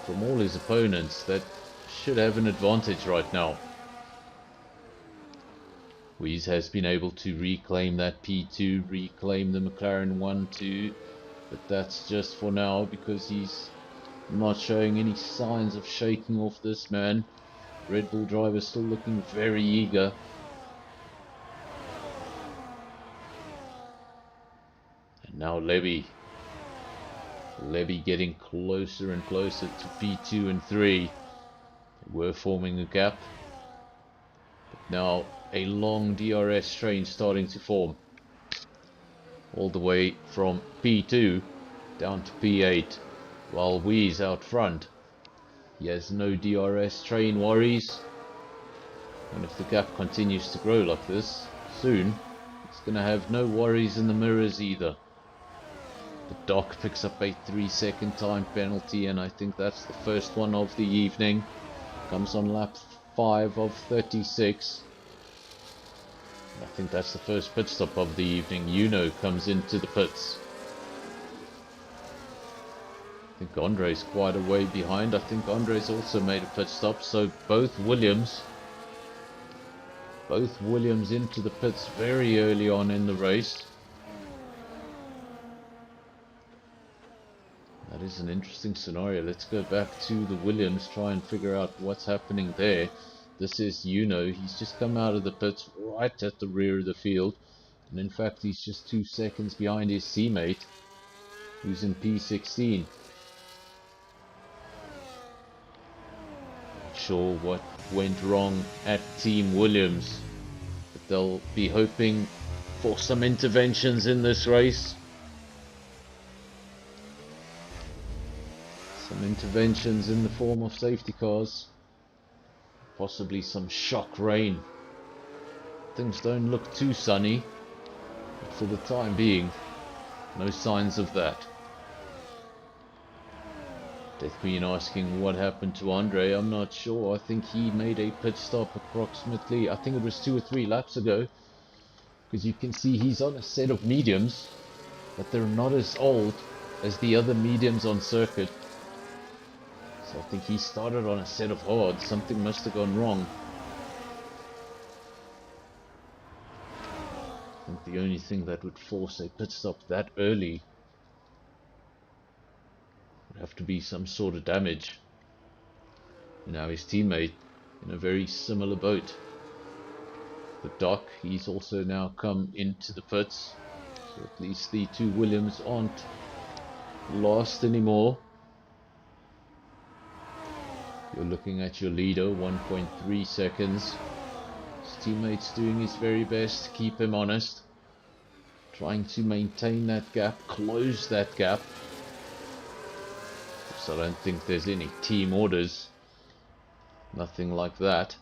from all his opponents that should have an advantage right now. Wheeze has been able to reclaim that P2, reclaim the McLaren 1-2, but that's just for now because he's not showing any signs of shaking off this man. Red Bull driver still looking very eager. And now Levy getting closer and closer to P2 and 3. They were forming a gap. But now a long DRS train starting to form. All the way from P2 down to P8. While Wheeze out front. He has no DRS train worries. And if the gap continues to grow like this, soon it's going to have no worries in the mirrors either. The Doc picks up a 3-second time penalty, and I think that's the first one of the evening. Comes on lap 5 of 36. I think that's the first pit stop of the evening. Yuno comes into the pits. I think Andre's quite a way behind. I think Andre's also made a pit stop, so both Williams into the pits very early on in the race. That is an interesting scenario. Let's go back to the Williams, try and figure out what's happening there. This is Yuno. He's just come out of the pits right at the rear of the field. And in fact, he's just 2 seconds behind his teammate, who's in P16. Not sure what went wrong at Team Williams, but they'll be hoping for some interventions in this race. Some interventions in the form of safety cars. Possibly some shock rain. Things don't look too sunny, but for the time being, no signs of that. Death Queen asking what happened to Andre. I'm not sure. I think he made a pit stop approximately, I think it was 2 or 3 laps ago. Because you can see he's on a set of mediums, but they're not as old as the other mediums on circuit. So I think he started on a set of hards. Something must have gone wrong. I think the only thing that would force a pit stop that early would have to be some sort of damage. Now his teammate in a very similar boat. The Doc, he's also now come into the pits. So at least the two Williams aren't lost anymore. You're looking at your leader, 1.3 seconds. His teammate's doing his very best to keep him honest. Trying to maintain that gap, close that gap. So I don't think there's any team orders. Nothing like that.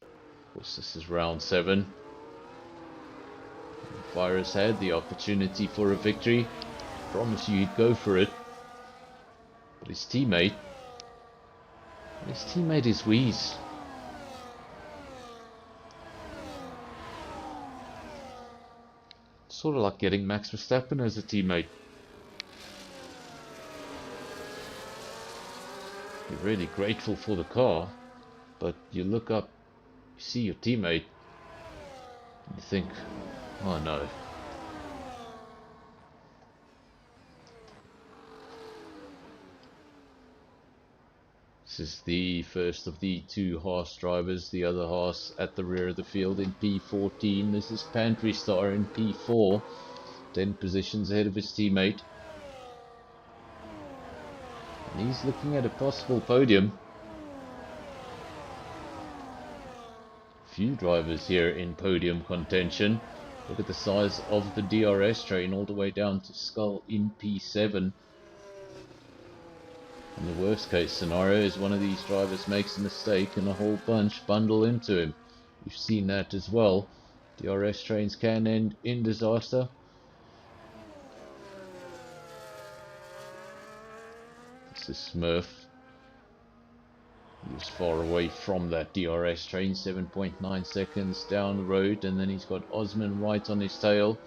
Of course, this is round 7. Virus had the opportunity for a victory. Promise you he'd go for it. But his teammate is Wheeze. Sort of like getting Max Verstappen as a teammate. You're really grateful for the car, but you look up, you see your teammate, and you think, oh no. This is the first of the two Haas drivers, the other Haas at the rear of the field in P14. This is Pantry Star in P4, 10 positions ahead of his teammate. And he's looking at a possible podium. Few drivers here in podium contention. Look at the size of the DRS train all the way down to Skull in P7. And the worst case scenario is one of these drivers makes a mistake and a whole bunch bundle into him. We've seen that as well. DRS trains can end in disaster. This is Smurf. He was far away from that DRS train, 7.9 seconds down the road, and then he's got Osman right on his tail.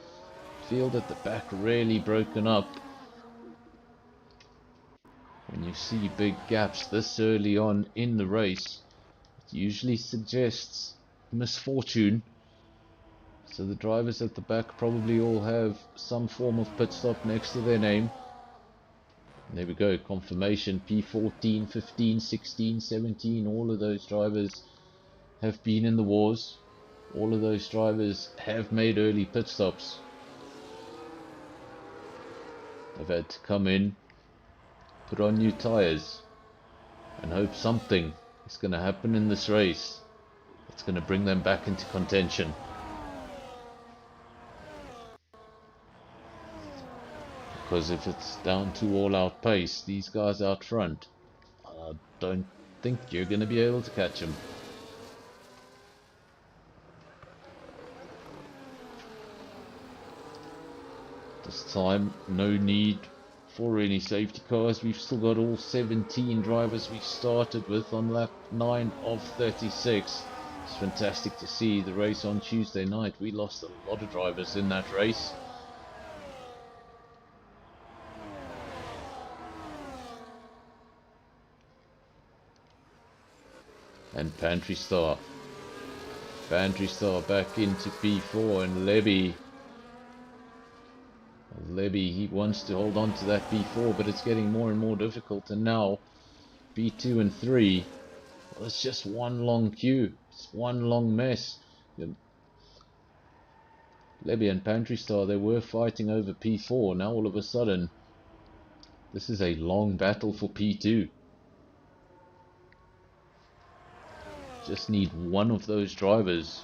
Field at the back really broken up. When you see big gaps this early on in the race, it usually suggests misfortune. So the drivers at the back probably all have some form of pit stop next to their name. And there we go, confirmation. P14, 15, 16, 17, all of those drivers have been in the wars. All of those drivers have made early pit stops. They've had to come in, put on new tyres, and hope something is going to happen in this race that's going to bring them back into contention. Because if it's down to all-out pace, these guys out front, I don't think you're going to be able to catch them. This time, no need for any safety cars. We've still got all 17 drivers we started with on lap 9 of 36. It's fantastic to see the race on Tuesday night. We lost a lot of drivers in that race. And Pantry Star back into P4, and Levy, he wants to hold on to that P4, but it's getting more and more difficult. And now P2 and 3, well, it's just one long queue. It's one long mess. Levy and Pantry Star, they were fighting over P4. Now all of a sudden, this is a long battle for P2. Just need one of those drivers.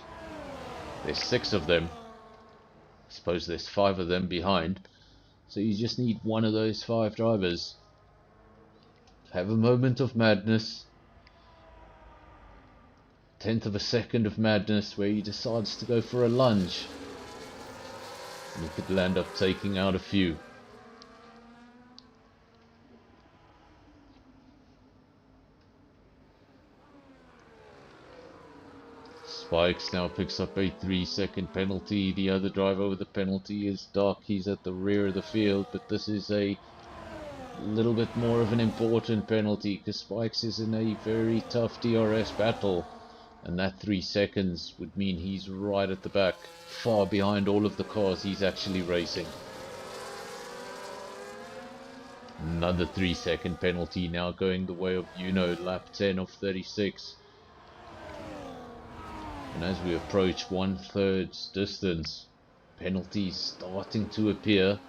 There's 6 of them. I suppose there's 5 of them behind. So you just need one of those 5 drivers have a moment of madness, tenth of a second of madness, where he decides to go for a lunge, and he could land up taking out a few. Spikes now picks up a 3-second penalty. The other driver with the penalty is Doc. He's at the rear of the field, but this is a little bit more of an important penalty because Spikes is in a very tough DRS battle, and that 3 seconds would mean he's right at the back, far behind all of the cars he's actually racing. Another 3-second penalty now going the way of lap 10 of 36. And as we approach 1/3 distance, penalties starting to appear.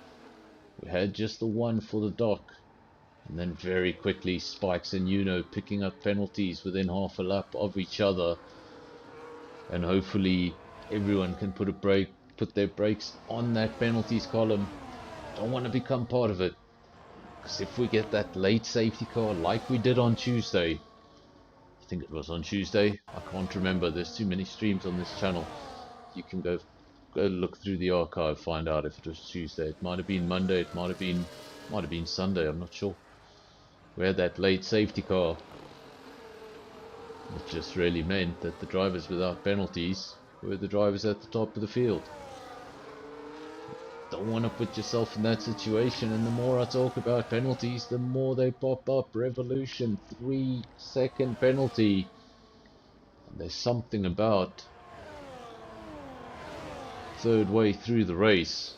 We had just the one for the Doc, and then very quickly Spikes and picking up penalties within half a lap of each other, and hopefully everyone can put their brakes on that penalties column. Don't want to become part of it, because if we get that late safety car like we did on Tuesday, I think it was on Tuesday, I can't remember, there's too many streams on this channel. You can go look through the archive, find out if it was Tuesday. It might have been Monday, it might have been Sunday, I'm not sure. We had that late safety car. It just really meant that the drivers without penalties were the drivers at the top of the field. Don't want to put yourself in that situation, and the more I talk about penalties, the more they pop up. Revolution, 3-second penalty. And there's something about third way through the race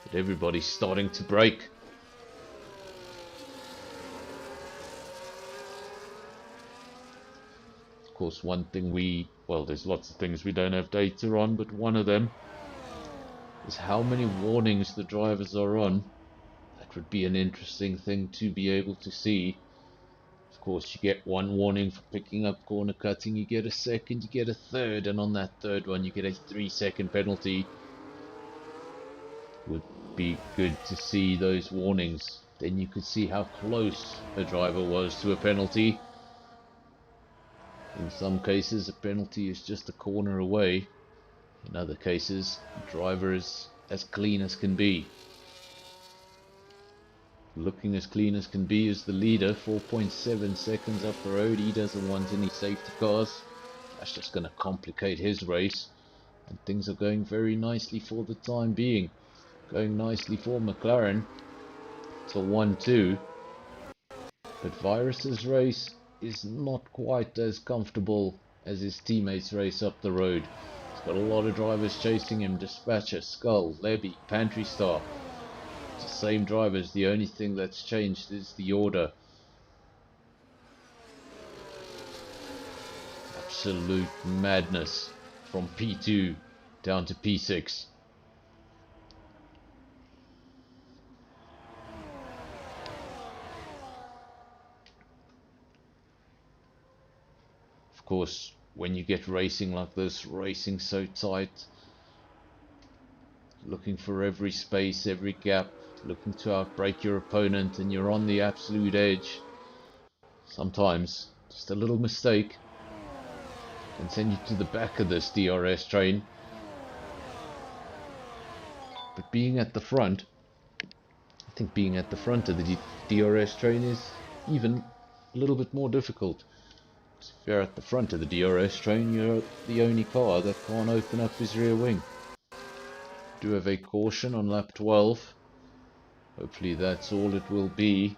that everybody's starting to brake. Of course, one thing there's lots of things we don't have data on, but one of them is how many warnings the drivers are on. That would be an interesting thing to be able to see. Of course, you get one warning for picking up corner cutting, you get a second, you get a third, and on that third one you get a 3-second penalty. Would be good to see those warnings. Then you could see how close a driver was to a penalty. In some cases, a penalty is just a corner away. In other cases, the driver is as clean as can be. Looking as clean as can be is the leader, 4.7 seconds up the road. He doesn't want any safety cars. That's just going to complicate his race. And things are going very nicely for the time being. Going nicely for McLaren. It's a 1-2. But Virus's race is not quite as comfortable as his teammates' race up the road. Got a lot of drivers chasing him. Dispatcher, Skull, Levy, Pantry Star. It's the same drivers. The only thing that's changed is the order. Absolute madness from P2 down to P6. Of course, when you get racing like this, racing so tight, looking for every space, every gap, looking to outbrake your opponent, and you're on the absolute edge, sometimes just a little mistake can send you to the back of this DRS train. But being at the front, I think being at the front of the DRS train is even a little bit more difficult. If you're at the front of the DRS train, you're the only car that can't open up his rear wing. Do have a caution on lap 12. Hopefully that's all it will be.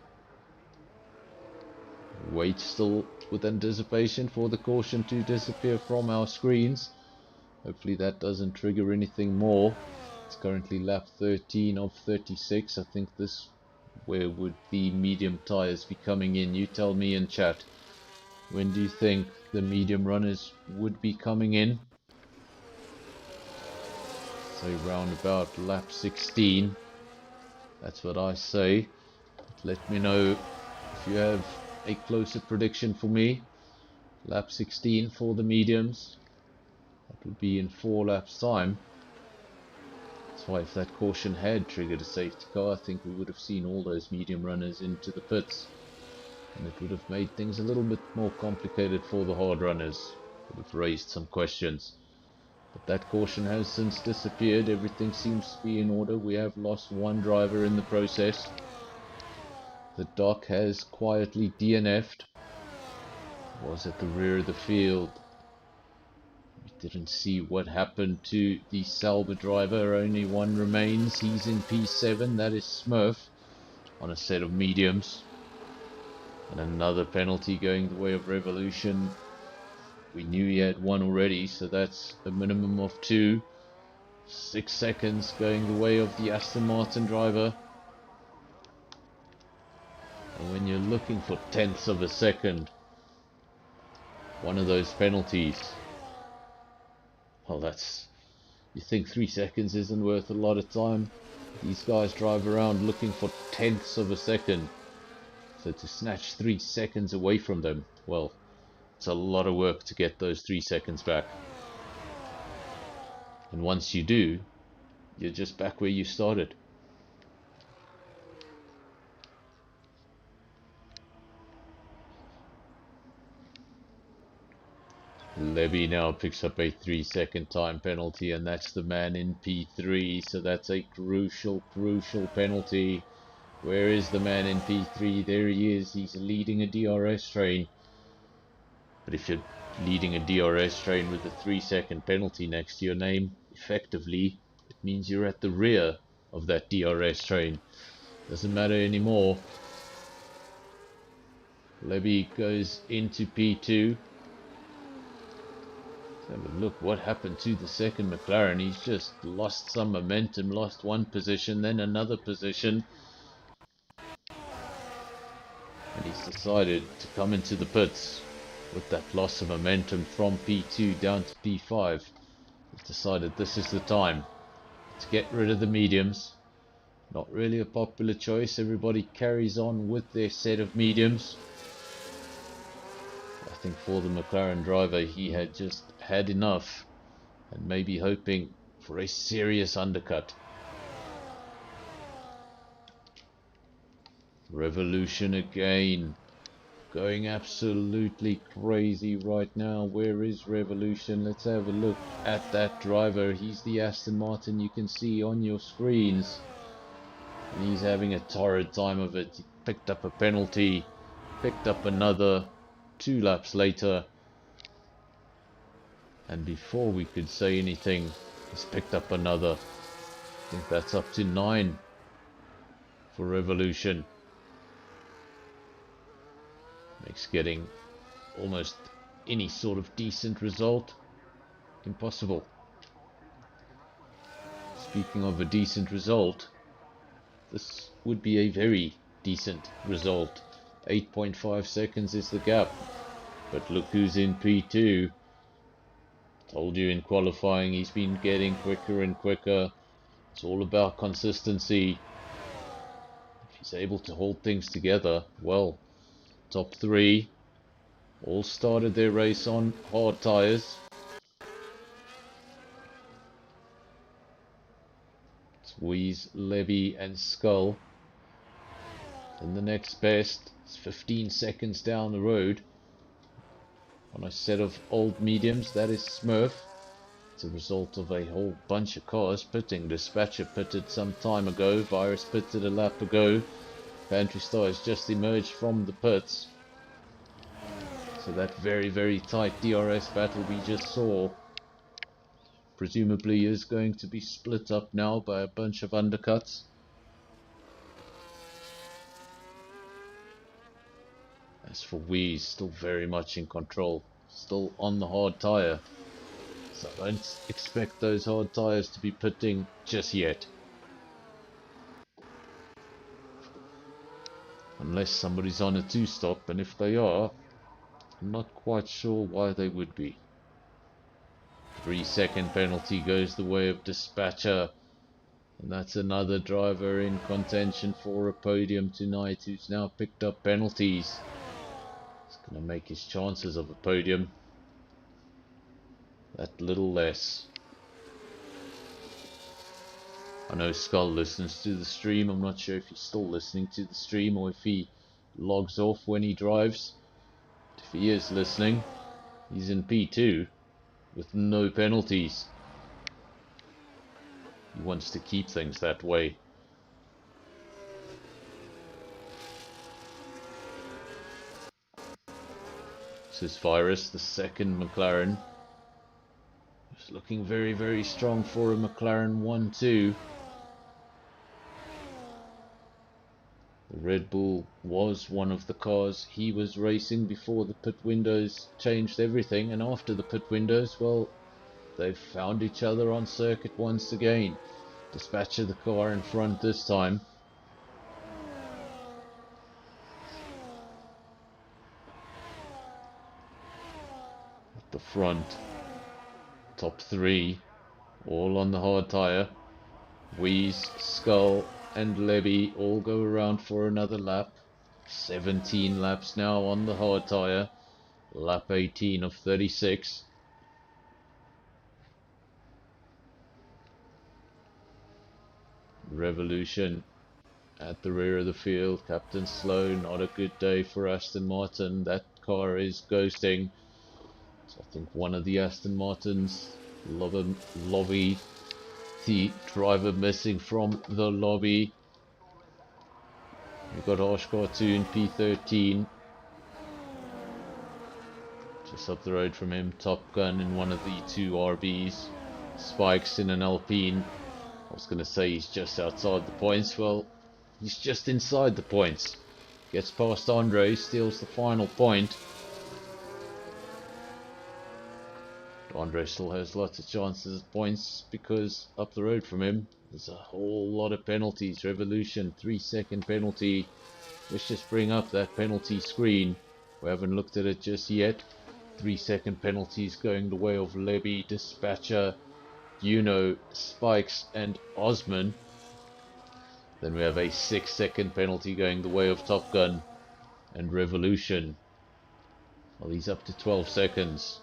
Wait still with anticipation for the caution to disappear from our screens. Hopefully that doesn't trigger anything more. It's currently lap 13 of 36. I think where would the medium tires be coming in? You tell me in chat. When do you think the medium runners would be coming in? Say round about lap 16. That's what I say. But let me know if you have a closer prediction for me. Lap 16 for the mediums. That would be in 4 laps time. That's why if that caution had triggered a safety car, I think we would have seen all those medium runners into the pits. and it would have made things a little bit more complicated for the hard runners. Would have raised some questions. But that caution has since disappeared. Everything seems to be in order. We have lost one driver in the process. The dock has quietly DNF'd. Was at the rear of the field. We didn't see what happened to the Sauber driver. Only one remains. He's in P7. That is Smurf on a set of mediums. And another penalty going the way of Revolution. We knew he had one already, so that's a minimum of 2. 6 seconds going the way of the Aston Martin driver. And when you're looking for tenths of a second, one of those penalties, well, that's, you think 3 seconds isn't worth a lot of time. These guys drive around looking for tenths of a second. So to snatch 3 seconds away from them, well, it's a lot of work to get those 3 seconds back. And once you do, you're just back where you started. Levy now picks up a 3-second time penalty, and that's the man in P3, so that's a crucial penalty. Where is the man in P3? There he is. He's leading a DRS train. But if you're leading a DRS train with a 3-second penalty next to your name, effectively, it means you're at the rear of that DRS train. Doesn't matter anymore. Levy goes into P2. Let's have a look what happened to the second McLaren. He's just lost some momentum, lost one position, then another position. And he's decided to come into the pits with that loss of momentum from P2 down to P5. He's decided this is the time to get rid of the mediums. Not really a popular choice. Everybody carries on with their set of mediums. I think for the McLaren driver, he had just had enough and maybe hoping for a serious undercut. Revolution again, going absolutely crazy right now. Where is Revolution? Let's have a look at that driver. He's the Aston Martin you can see on your screens. And he's having a torrid time of it. He picked up a penalty, picked up another 2 laps later. And before we could say anything, he's picked up another. I think that's up to 9 for Revolution. Makes getting almost any sort of decent result impossible. Speaking of a decent result, this would be a very decent result. 8.5 seconds is the gap. But look who's in P2. Told you in qualifying he's been getting quicker and quicker. It's all about consistency. If he's able to hold things together, well, top 3 all started their race on hard tyres. It's Wheeze, Levy and Skull. And the next best is 15 seconds down the road on a set of old mediums. That is Smurf. It's a result of a whole bunch of cars pitting. Dispatcher pitted some time ago. Virus pitted a lap ago. Pantry Star has just emerged from the pits. So that very tight DRS battle we just saw presumably is going to be split up now by a bunch of undercuts. As for Wheeze, still very much in control, still on the hard tyre. So I don't expect those hard tyres to be pitting just yet. Unless somebody's on a 2-stop, and if they are, I'm not quite sure why they would be. 3-second penalty goes the way of Dispatcher. And that's another driver in contention for a podium tonight who's now picked up penalties. He's going to make his chances of a podium that little less. I know Skull listens to the stream. I'm not sure if he's still listening to the stream or if he logs off when he drives. If he is listening, he's in P2 with no penalties. He wants to keep things that way. This is Virus, the second McLaren. It's looking very, very strong for a McLaren 1-2. The Red Bull was one of the cars he was racing before the pit windows changed everything, and after the pit windows, well, they've found each other on circuit once again. Dispatcher the car in front this time. At the front, top three, all on the hard tyre. Wheeze, Skull and Levy all go around for another lap. 17 laps now on the hard tyre. Lap 18 of 36. Revolution at the rear of the field. Captain Slow, not a good day for Aston Martin. That car is ghosting. So I think one of the Aston Martins, lobby, the driver missing from the lobby. We've got Harsh Cartoon, P13. Just up the road from him, Top Gun in one of the two RBs. Spikes in an Alpine. I was going to say he's just outside the points. Well, he's just inside the points. Gets past Andre, steals the final point. Andre still has lots of chances of points because up the road from him there's a whole lot of penalties. Revolution, 3-second penalty. Let's just bring up that penalty screen. We haven't looked at it just yet. 3-second penalties going the way of Levy, Dispatcher, Juno, Spikes and Osman. Then we have a 6-second penalty going the way of Top Gun and Revolution. Well, he's up to 12 seconds.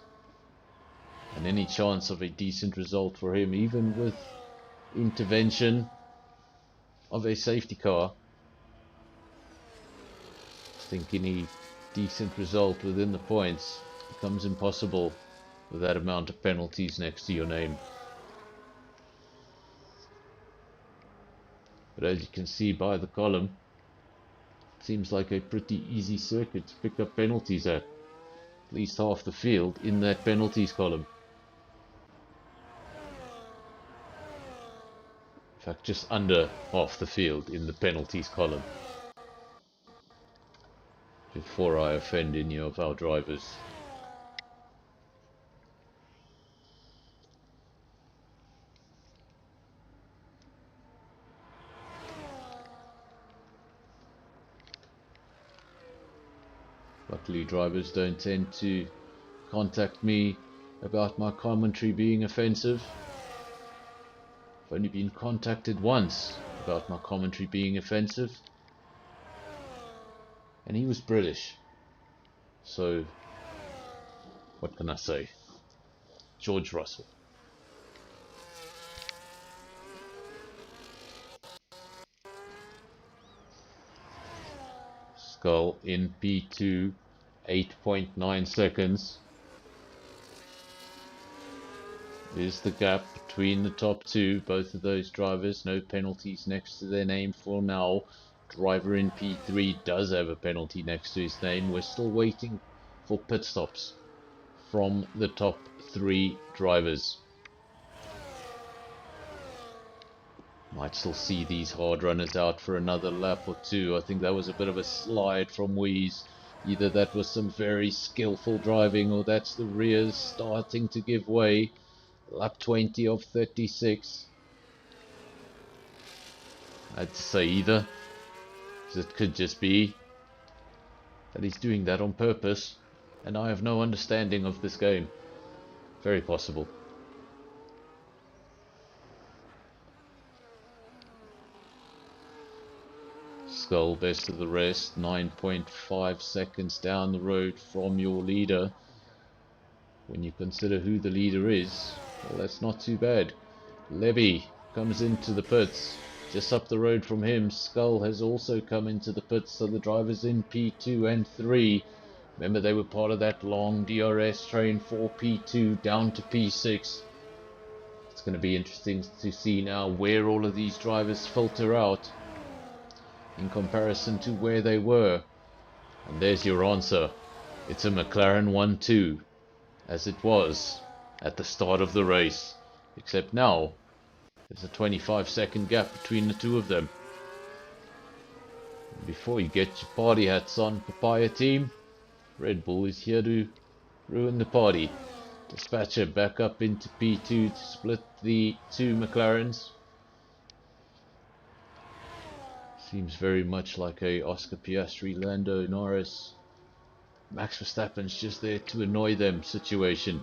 And any chance of a decent result for him, even with intervention of a safety car. I think any decent result within the points becomes impossible with that amount of penalties next to your name. But as you can see by the column, it seems like a pretty easy circuit to pick up penalties at. At least half the field in that penalties column. In fact, just under half the field in the penalties column. Before I offend any of our drivers. Luckily, drivers don't tend to contact me about my commentary being offensive. I've only been contacted once about my commentary being offensive, and he was British, so what can I say? George Russell. Skull in P2, 8.9 seconds. Is the gap between the top two, both of those drivers, no penalties next to their name for now. Driver in P3 does have a penalty next to his name. We're still waiting for pit stops from the top three drivers. Might still see these hard runners out for another lap or two. I think that was a bit of a slide from Wheeze. Either that was some very skillful driving or that's the rears starting to give way. Lap 20 of 36. I'd say either, because it could just be that he's doing that on purpose and I have no understanding of this game. Very possible. Skull best of the rest, 9.5 seconds down the road from your leader. When you consider who the leader is, well, that's not too bad. Levy comes into the pits, Just up the road from him, Skull has also come into the pits, so the drivers in P2 and 3. Remember, they were part of that long DRS train for P2 down to P6. It's going to be interesting to see now where all of these drivers filter out in comparison to where they were. And there's your answer. It's a McLaren 1-2, as it was at the start of the race. Except now, there's a 25-second gap between the two of them. Before you get your party hats on, Papaya team, Red Bull is here to ruin the party. Dispatcher back up into P2 to split the two McLarens. Seems very much like a Oscar Piastri, Lando Norris, Max Verstappen's just there to annoy them situation.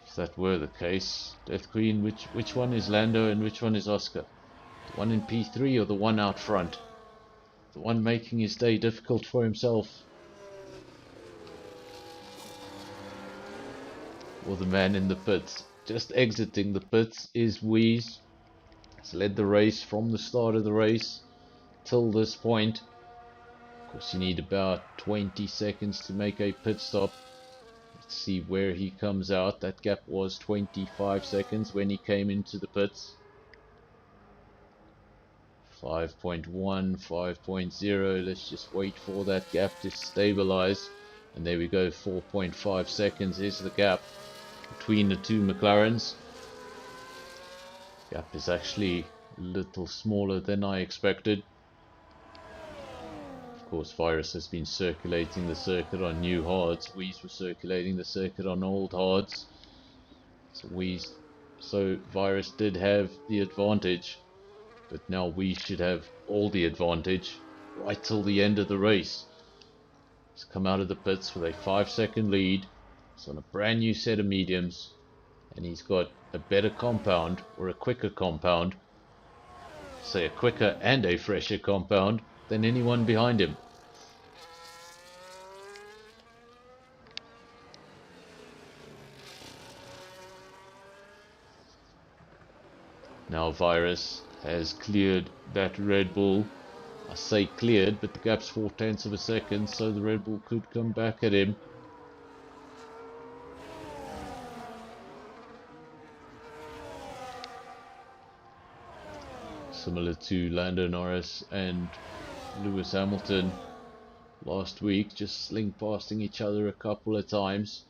If that were the case, Death Queen, which one is Lando and which one is Oscar? The one in P3 or the one out front? The one making his day difficult for himself? Or the man in the pits? Just exiting the pits is Wheeze. He's led the race from the start of the race till this point. Of course, you need about 20 seconds to make a pit stop. Let's see where he comes out. That gap was 25 seconds when he came into the pits. 5.1, 5.0. Let's just wait for that gap to stabilize. And there we go, 4.5 seconds is the gap between the two McLarens. Gap is actually a little smaller than I expected. Of course, Virus has been circulating the circuit on new hards. Wheeze was circulating the circuit on old hards. So Virus did have the advantage, but now Wheeze should have all the advantage right till the end of the race. He's come out of the pits with a 5-second lead. He's on a brand new set of mediums, and he's got a better compound, or a quicker compound, say a quicker and a fresher compound, than anyone behind him. Now Virus has cleared that Red Bull. I say cleared, but the gap's 0.4 of a second, so the Red Bull could come back at him. Similar to Lando Norris and Lewis Hamilton last week, just sling passing each other a couple of times.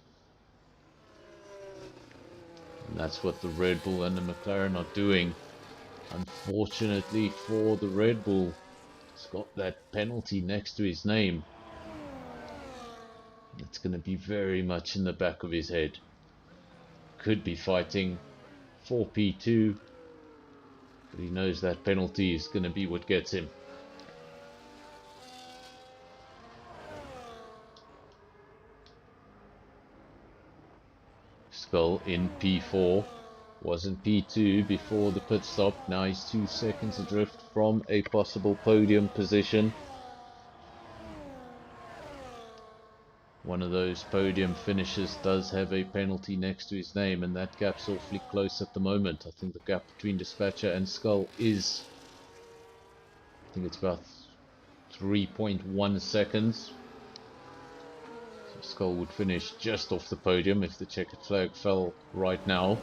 And that's what the Red Bull and the McLaren are doing. Unfortunately for the Red Bull, he's got that penalty next to his name. It's going to be very much in the back of his head. Could be fighting for P2, but he knows that penalty is going to be what gets him. Skull in P4, was in P2 before the pit stop. Now he's 2 seconds adrift from a possible podium position. One of those podium finishes does have a penalty next to his name, and that gap's awfully close at the moment. I think the gap between Dispatcher and Skull is, I think it's about 3.1 seconds. So Skull would finish just off the podium if the checkered flag fell right now.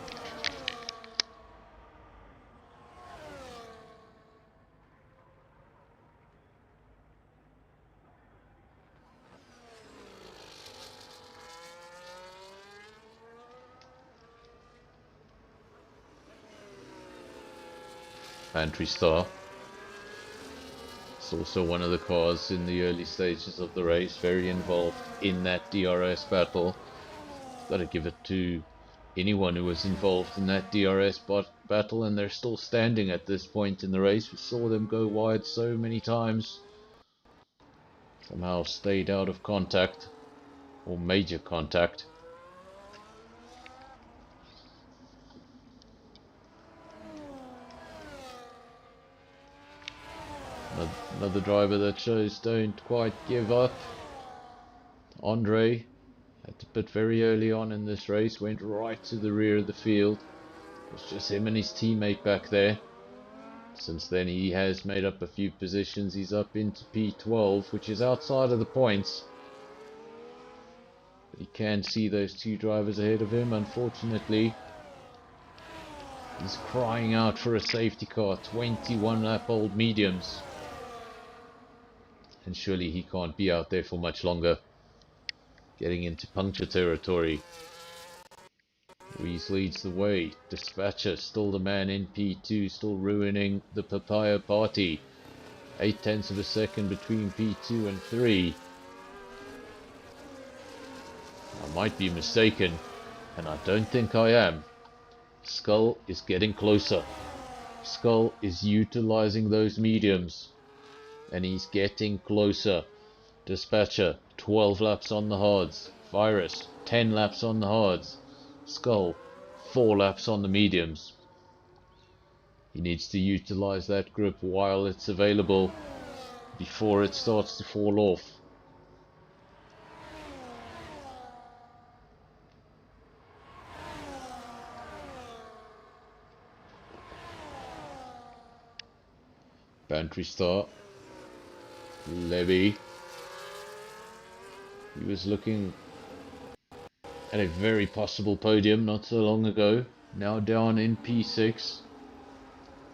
Pantry Star. It's also one of the cars in the early stages of the race, very involved in that DRS battle. Got to give it to anyone who was involved in that DRS battle, and they're still standing at this point in the race. We saw them go wide so many times. Somehow stayed out of contact, or major contact. Another driver that shows don't quite give up Andre had to pit very early on in this race, went right to the rear of the field. It was just him and his teammate back there. Since then he has made up a few positions. He's up into P12, which is outside of the points. But he can see those two drivers ahead of him. Unfortunately, he's crying out for a safety car. 21 lap old mediums. And surely he can't be out there for much longer. Getting into puncture territory. Reese leads the way. Dispatcher still the man in P2, still ruining the papaya party. 0.8 of a second between P2 and 3. I might be mistaken, and I don't think I am. Skull is getting closer. Skull is utilizing those mediums, and he's getting closer. Dispatcher, 12 laps on the hards. Virus, 10 laps on the hards. Skull, 4 laps on the mediums. He needs to utilize that grip while it's available before it starts to fall off. Bantry start. Levy. He was looking at a very possible podium not so long ago. Now down in P6.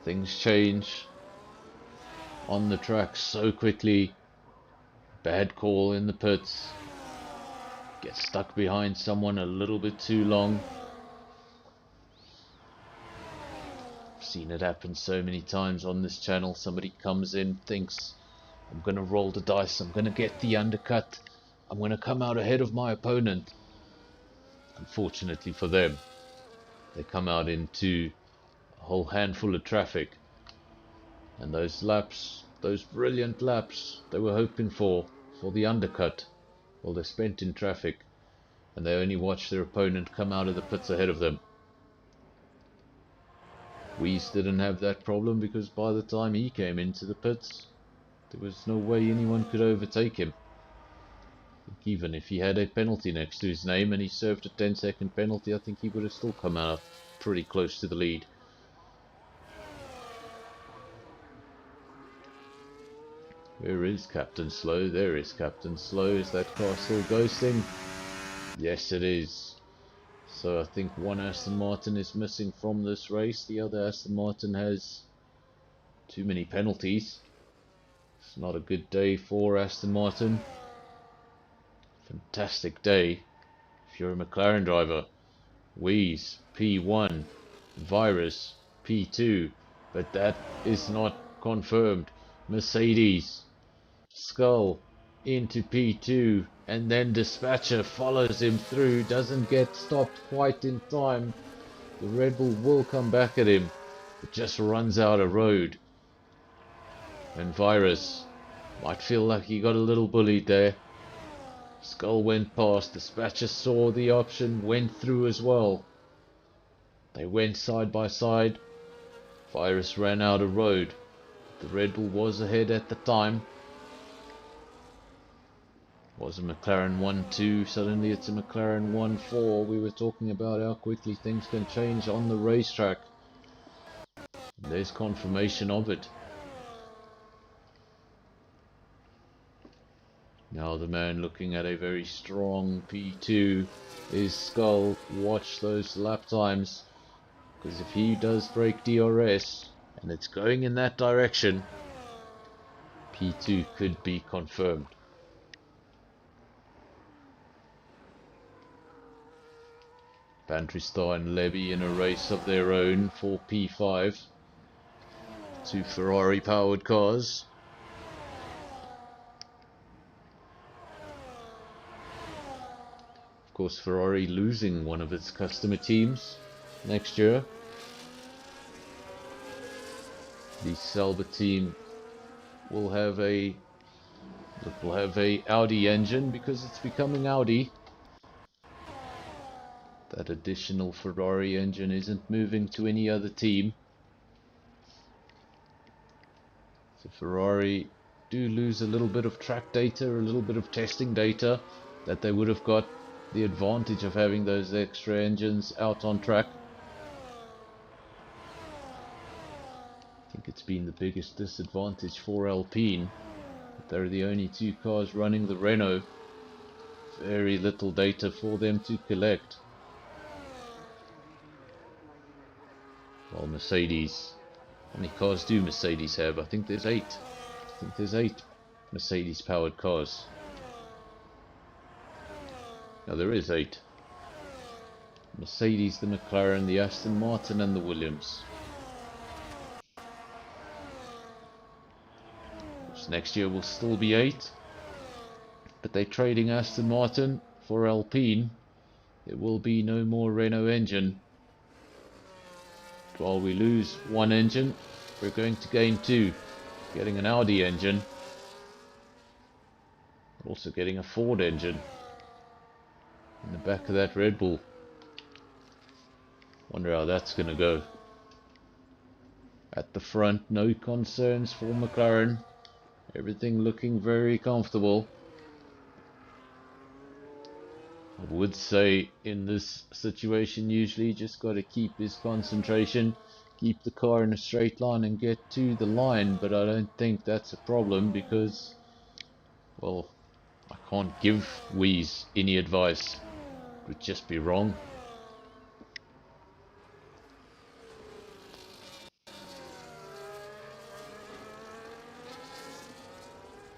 Things change on the track so quickly. Bad call in the pits. Gets stuck behind someone a little bit too long. I've seen it happen so many times on this channel. Somebody comes in, thinks, I'm going to roll the dice, I'm going to get the undercut, I'm going to come out ahead of my opponent. Unfortunately for them, they come out into a whole handful of traffic. And those laps, those brilliant laps they were hoping for the undercut, well, they're spent in traffic, and they only watch their opponent come out of the pits ahead of them. Weiss didn't have that problem because by the time he came into the pits, there was no way anyone could overtake him. I think even if he had a penalty next to his name and he served a 10-second penalty, I think he would have still come out pretty close to the lead. Where is Captain Slow? There is Captain Slow. Is that car still ghosting? Yes, it is. So I think one Aston Martin is missing from this race. The other Aston Martin has too many penalties. It's not a good day for Aston Martin. Fantastic day if you're a McLaren driver. Weiss, P1. Virus, P2. But that is not confirmed. Mercedes. Skull into P2, and then Dispatcher follows him through, doesn't get stopped quite in time. The Red Bull will come back at him, it just runs out of road. And Virus might feel like he got a little bullied there. Skull went past, Dispatcher saw the option, went through as well. They went side by side. Virus ran out of road. The Red Bull was ahead at the time. Was a McLaren 1-2, suddenly it's a McLaren 1-4. We were talking about how quickly things can change on the racetrack. And there's confirmation of it. Now the man looking at a very strong P2 is Skull. Watch those lap times, because if he does break DRS, and it's going in that direction, P2 could be confirmed. Bantry and Levy in a race of their own for P5. Two Ferrari powered cars. Of course, Ferrari losing one of its customer teams next year. The Sauber team will have a Audi engine because it's becoming Audi. That additional Ferrari engine isn't moving to any other team. So Ferrari do lose a little bit of track data, a little bit of testing data, that they would have got the advantage of having those extra engines out on track. I think it's been the biggest disadvantage for Alpine. They're the only two cars running the Renault. Very little data for them to collect. Well, Mercedes, how many cars do Mercedes have? I think there's 8. I think there's 8 Mercedes powered cars. No, there is 8. Mercedes, the McLaren, the Aston Martin and the Williams. So next year will still be 8. But they're trading Aston Martin for Alpine. There will be no more Renault engine. While we lose 1 engine, we're going to gain 2. Getting an Audi engine. Also getting a Ford engine. In the back of that Red Bull. Wonder how that's going to go. At the front, no concerns for McLaren. Everything looking very comfortable. I would say in this situation usually you just got to keep his concentration, keep the car in a straight line and get to the line, but I don't think that's a problem because, well, I can't give Wheeze any advice. It would just be wrong.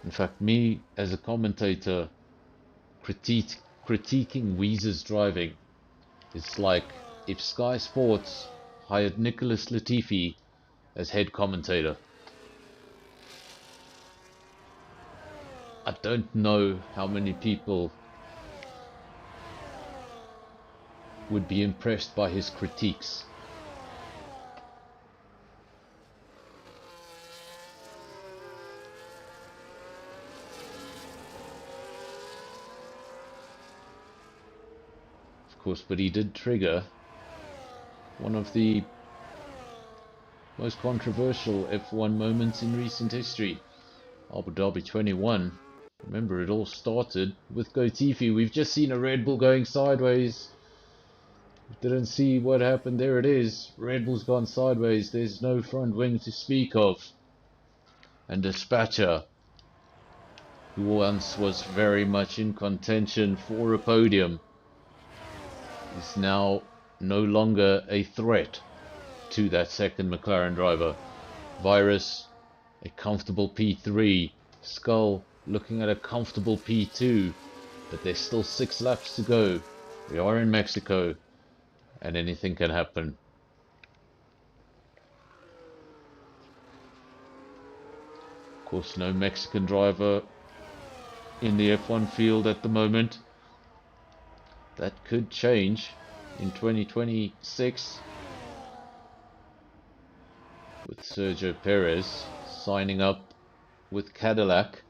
In fact, me as a commentator critiquing Wheeze's driving is like if Sky Sports hired Nicholas Latifi as head commentator. I don't know how many people would be impressed by his critiques. Of course, but he did trigger one of the most controversial F1 moments in recent history. Abu Dhabi 21. Remember, it all started with Latifi. We've just seen a Red Bull going sideways. Didn't see what happened. There it is. Red Bull's gone sideways. There's no front wing to speak of. And Dispatcher, who once was very much in contention for a podium, is now no longer a threat to that second McLaren driver. Virus, a comfortable P3. Skull looking at a comfortable P2. But there's still 6 laps to go. We are in Mexico. And anything can happen. Of course, no Mexican driver in the F1 field at the moment. That could change in 2026 with Sergio Perez signing up with Cadillac.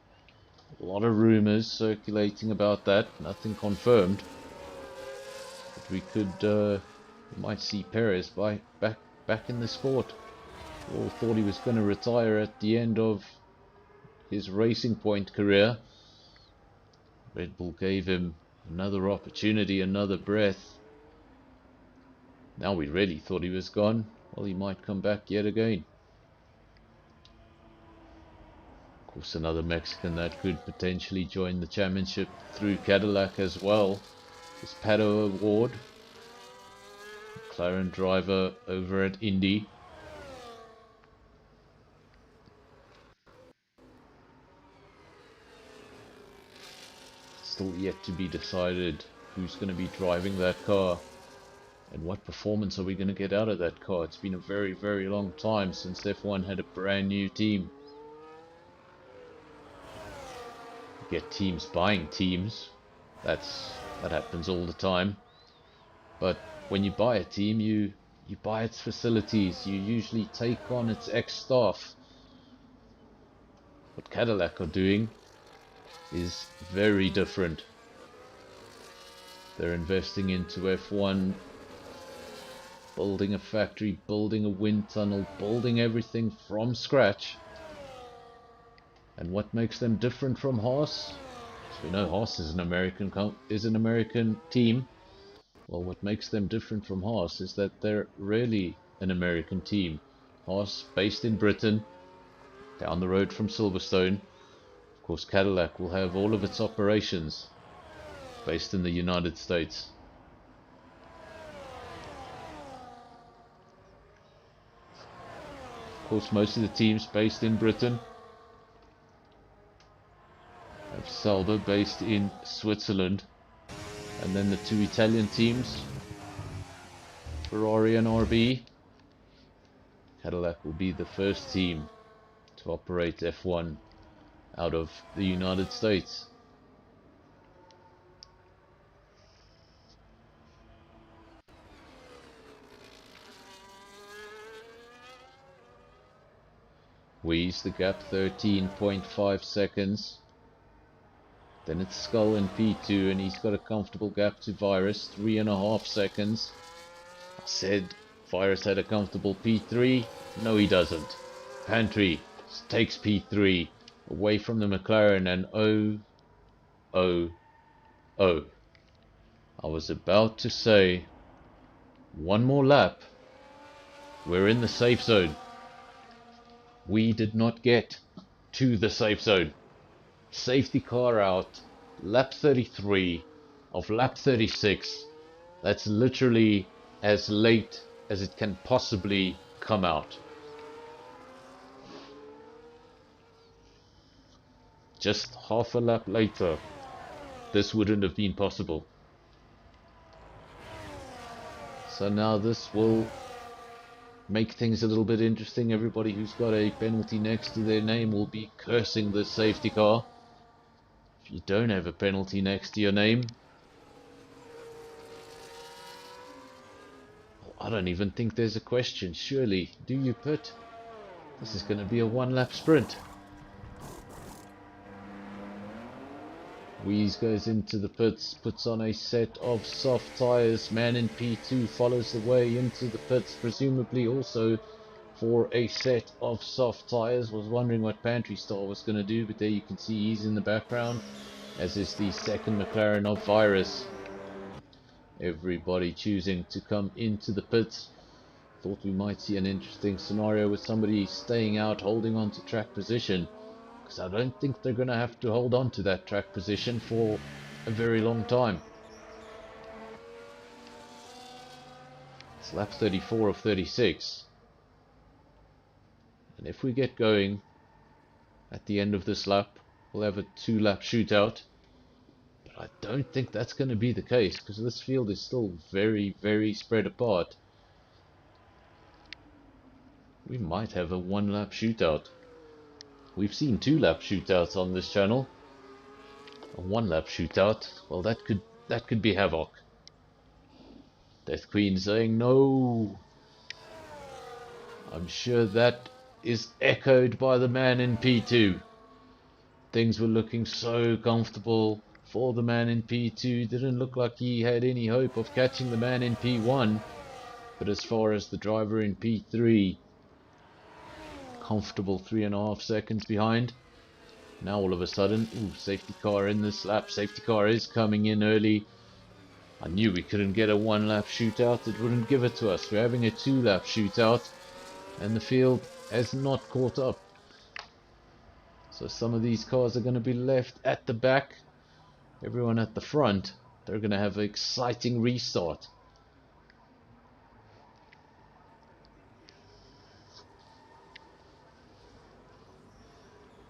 A lot of rumors circulating about that, nothing confirmed. But we could we might see Perez back in the sport. We all thought he was going to retire at the end of his Racing Point career. Red Bull gave him another opportunity, another breath. Now we really thought he was gone. Well, he might come back yet again. Of course, another Mexican that could potentially join the championship through Cadillac as well is Pato Award, McLaren driver over at Indy. Still yet to be decided who's going to be driving that car and what performance are we going to get out of that car. It's been a very, very long time since F1 had a brand new team. You get teams buying teams. That happens all the time. But when you buy a team, you buy its facilities. You usually take on its ex-staff. What Cadillac are doing is very different. They're investing into F1, building a factory, building a wind tunnel, building everything from scratch. And what makes them different from Haas? So we know Haas is an American team. Well, what makes them different from Haas is that they're really an American team. Haas, based in Britain, down the road from Silverstone. Of course, Cadillac will have all of its operations based in the United States. Of course, most of the teams based in Britain have Sauber based in Switzerland. And then the two Italian teams, Ferrari and RB. Cadillac will be the first team to operate F1 out of the United States. Weeze the gap 13.5 seconds. Then it's Skull in P2 and he's got a comfortable gap to Virus, 3.5 seconds. I said Virus had a comfortable P3. No, he doesn't. Pantry takes P3 away from the McLaren and I was about to say one more lap. We're in the safe zone. We did not get to the safe zone. Safety car out, lap 33 of lap 36. That's literally as late as it can possibly come out. Just half a lap later, this wouldn't have been possible. So now this will make things a little bit interesting. Everybody who's got a penalty next to their name will be cursing this safety car. If you don't have a penalty next to your name, I don't even think there's a question. Surely, do you pit? This is going to be a one-lap sprint. Weeze goes into the pits, puts on a set of soft tyres. Man in P2 follows the way into the pits, presumably also for a set of soft tyres. Was wondering what Pantry Star was going to do, but there you can see he's in the background, as is the second McLaren of Virus. Everybody choosing to come into the pits. Thought we might see an interesting scenario with somebody staying out, holding on to track position, because I don't think they're going to have to hold on to that track position for a very long time. It's lap 34 of 36. And if we get going at the end of this lap, we'll have a 2-lap shootout. But I don't think that's going to be the case, because this field is still very, very spread apart. We might have a 1-lap shootout. We've seen 2-lap shootouts on this channel. A 1-lap shootout, well, that could be havoc. Death Queen saying no. I'm sure that is echoed by the man in P2. Things were looking so comfortable for the man in P2. Didn't look like he had any hope of catching the man in P1. But as far as the driver in P3, comfortable 3.5 seconds behind. Now all of a sudden, safety car in this lap. Safety car is coming in early. I knew we couldn't get a 1-lap shootout. It wouldn't give it to us. We're having a 2-lap shootout, and the field has not caught up. So some of these cars are going to be left at the back. Everyone at the front, they're going to have an exciting restart.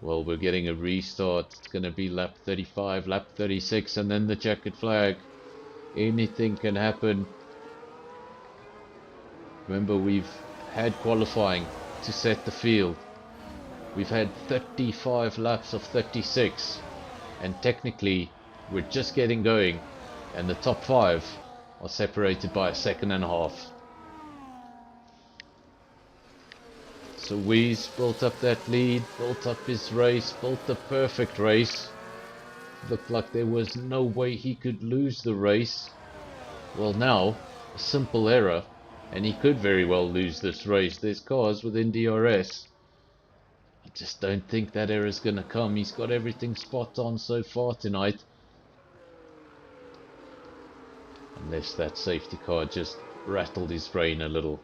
Well, we're getting a restart. It's going to be lap 35, lap 36, and then the checkered flag. Anything can happen. Remember, we've had qualifying to set the field. We've had 35 laps of 36, and technically we're just getting going, and the top 5 are separated by 1.5 seconds. So Weeze built up that lead, built up his race, built the perfect race. Looked like there was no way he could lose the race. Well, now, a simple error, and he could very well lose this race. There's cars within DRS. I just don't think that error's going to come. He's got everything spot on so far tonight. Unless that safety car just rattled his brain a little.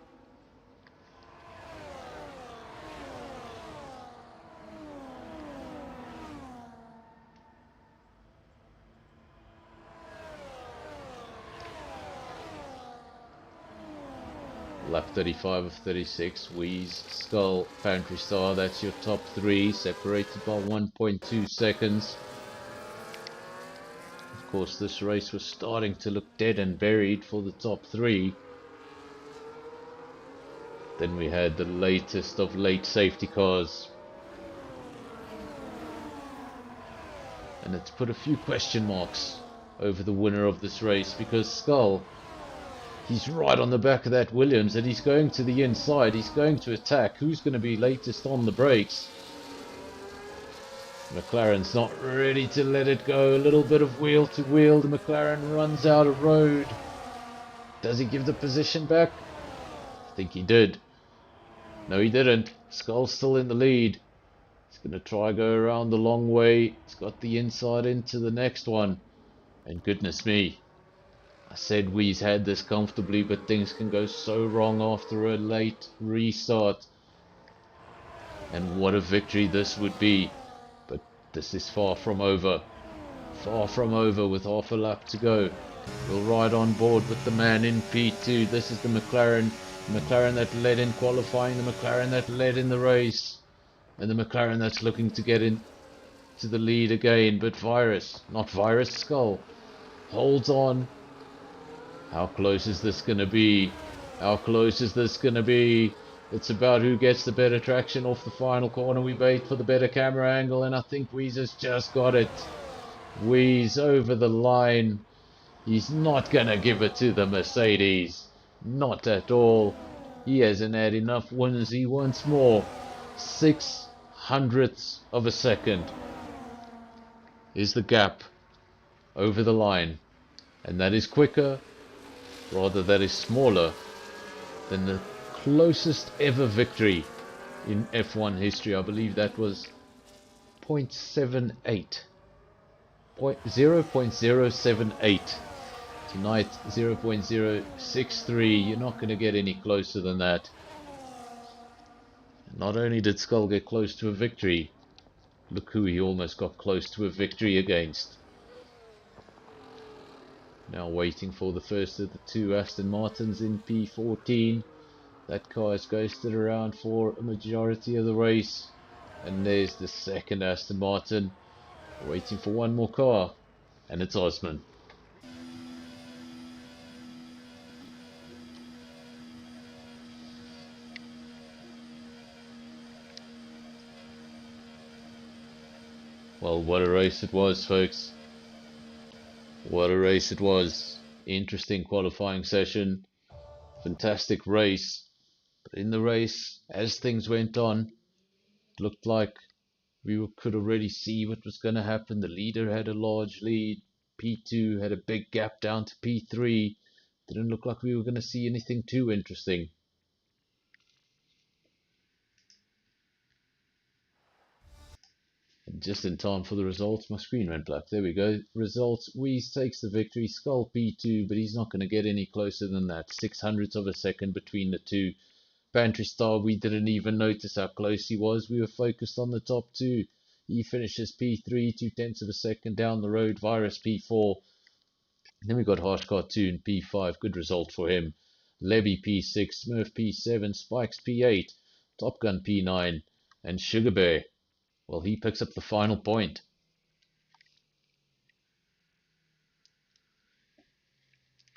Lap 35 of 36, Wheeze, Skull, Pantry Star, that's your top three, separated by 1.2 seconds. Of course, this race was starting to look dead and buried for the top three. Then we had the latest of late safety cars. And it's put a few question marks over the winner of this race, because Skull, he's right on the back of that Williams and he's going to the inside. He's going to attack. Who's going to be latest on the brakes? McLaren's not ready to let it go. A little bit of wheel to wheel. The McLaren runs out of road. Does he give the position back? I think he did. No, he didn't. Skull's still in the lead. He's going to try go around the long way. He's got the inside into the next one. And goodness me, I said Wee's had this comfortably, but things can go so wrong after a late restart. And what a victory this would be. But this is far from over. Far from over with half a lap to go. We'll ride on board with the man in P2. This is the McLaren. The McLaren that led in qualifying. The McLaren that led in the race. And the McLaren that's looking to get into the lead again. But Skull, holds on. How close is this going to be? How close is this going to be? It's about who gets the better traction off the final corner. We wait for the better camera angle, and I think Weeze has just got it. Weeze over the line. He's not going to give it to the Mercedes. Not at all. He hasn't had enough wins. He wants more. 6/100ths of a second is the gap over the line. And that is quicker, rather that is smaller, than the closest ever victory in F1 history. I believe that was 0.78. 0.078. Tonight 0.063. You're not going to get any closer than that. Not only did Skull get close to a victory, look who he almost got close to a victory against. Now waiting for the first of the two Aston Martins in P14. That car has ghosted around for a majority of the race. And there's the second Aston Martin. Waiting for one more car. And it's Osman. Well, what a race it was, folks. What a race it was. Interesting qualifying session. Fantastic race. But in the race, as things went on, it looked like we could already see what was going to happen. The leader had a large lead. P2 had a big gap down to P3. Didn't look like we were going to see anything too interesting. And just in time for the results, my screen went black. There we go. Results. Weeze takes the victory. Skull P2, but he's not going to get any closer than that. 6/100ths of a second between the two. Pantry Star, we didn't even notice how close he was. We were focused on the top two. He finishes P3, 0.2 of a second down the road. Virus P4. Then we got Harsh Cartoon P5. Good result for him. Lebby P6. Smurf P7. Spikes P8. Top Gun P9. And Sugar Bear, well, he picks up the final point.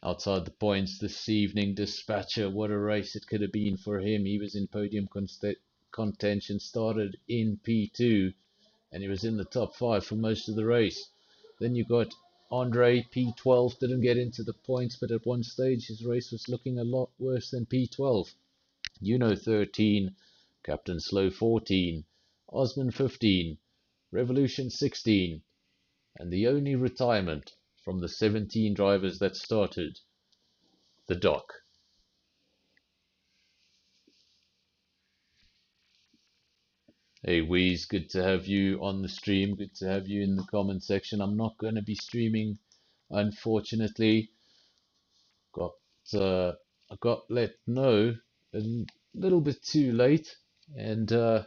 Outside the points this evening, Dispatcher, what a race it could have been for him. He was in podium contention, started in P2, and he was in the top 5 for most of the race. Then you got Andre, P12, didn't get into the points, but at one stage his race was looking a lot worse than P12. 13, Captain Slow 14, Osman 15, Revolution 16, and the only retirement from the 17 drivers that started, the Doc. Hey Weez, good to have you on the stream. Good to have you in the comment section. I'm not going to be streaming, unfortunately. Got I got let know a little bit too late, and I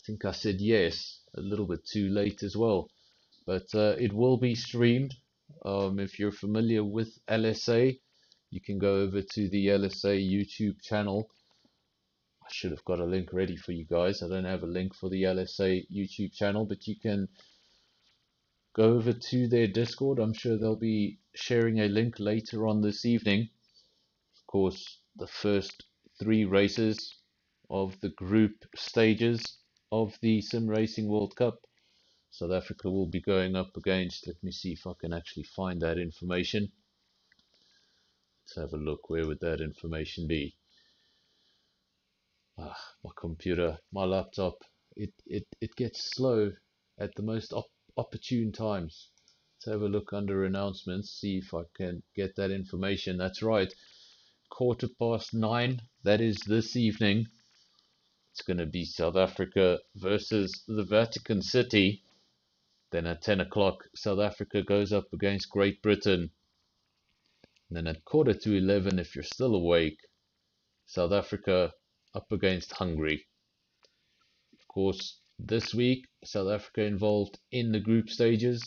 think I said yes a little bit too late as well. But it will be streamed. If you're familiar with LSA, you can go over to the LSA YouTube channel. I should have got a link ready for you guys. I don't have a link for the LSA YouTube channel, but you can go over to their Discord. I'm sure they'll be sharing a link later on this evening. Of course, the first 3 races of the group stages of the Sim Racing World Cup, South Africa will be going up against. Let me see if I can actually find that information. Let's have a look. Where would that information be? My computer, my laptop, it gets slow at the most opportune times. Let's have a look under announcements, see if I can get that information. That's right, 9:15. That is this evening. It's going to be South Africa versus the Vatican City. Then at 10 o'clock, South Africa goes up against Great Britain. And then at 11:15, if you're still awake, South Africa up against Hungary. Of course, this week, South Africa involved in the group stages.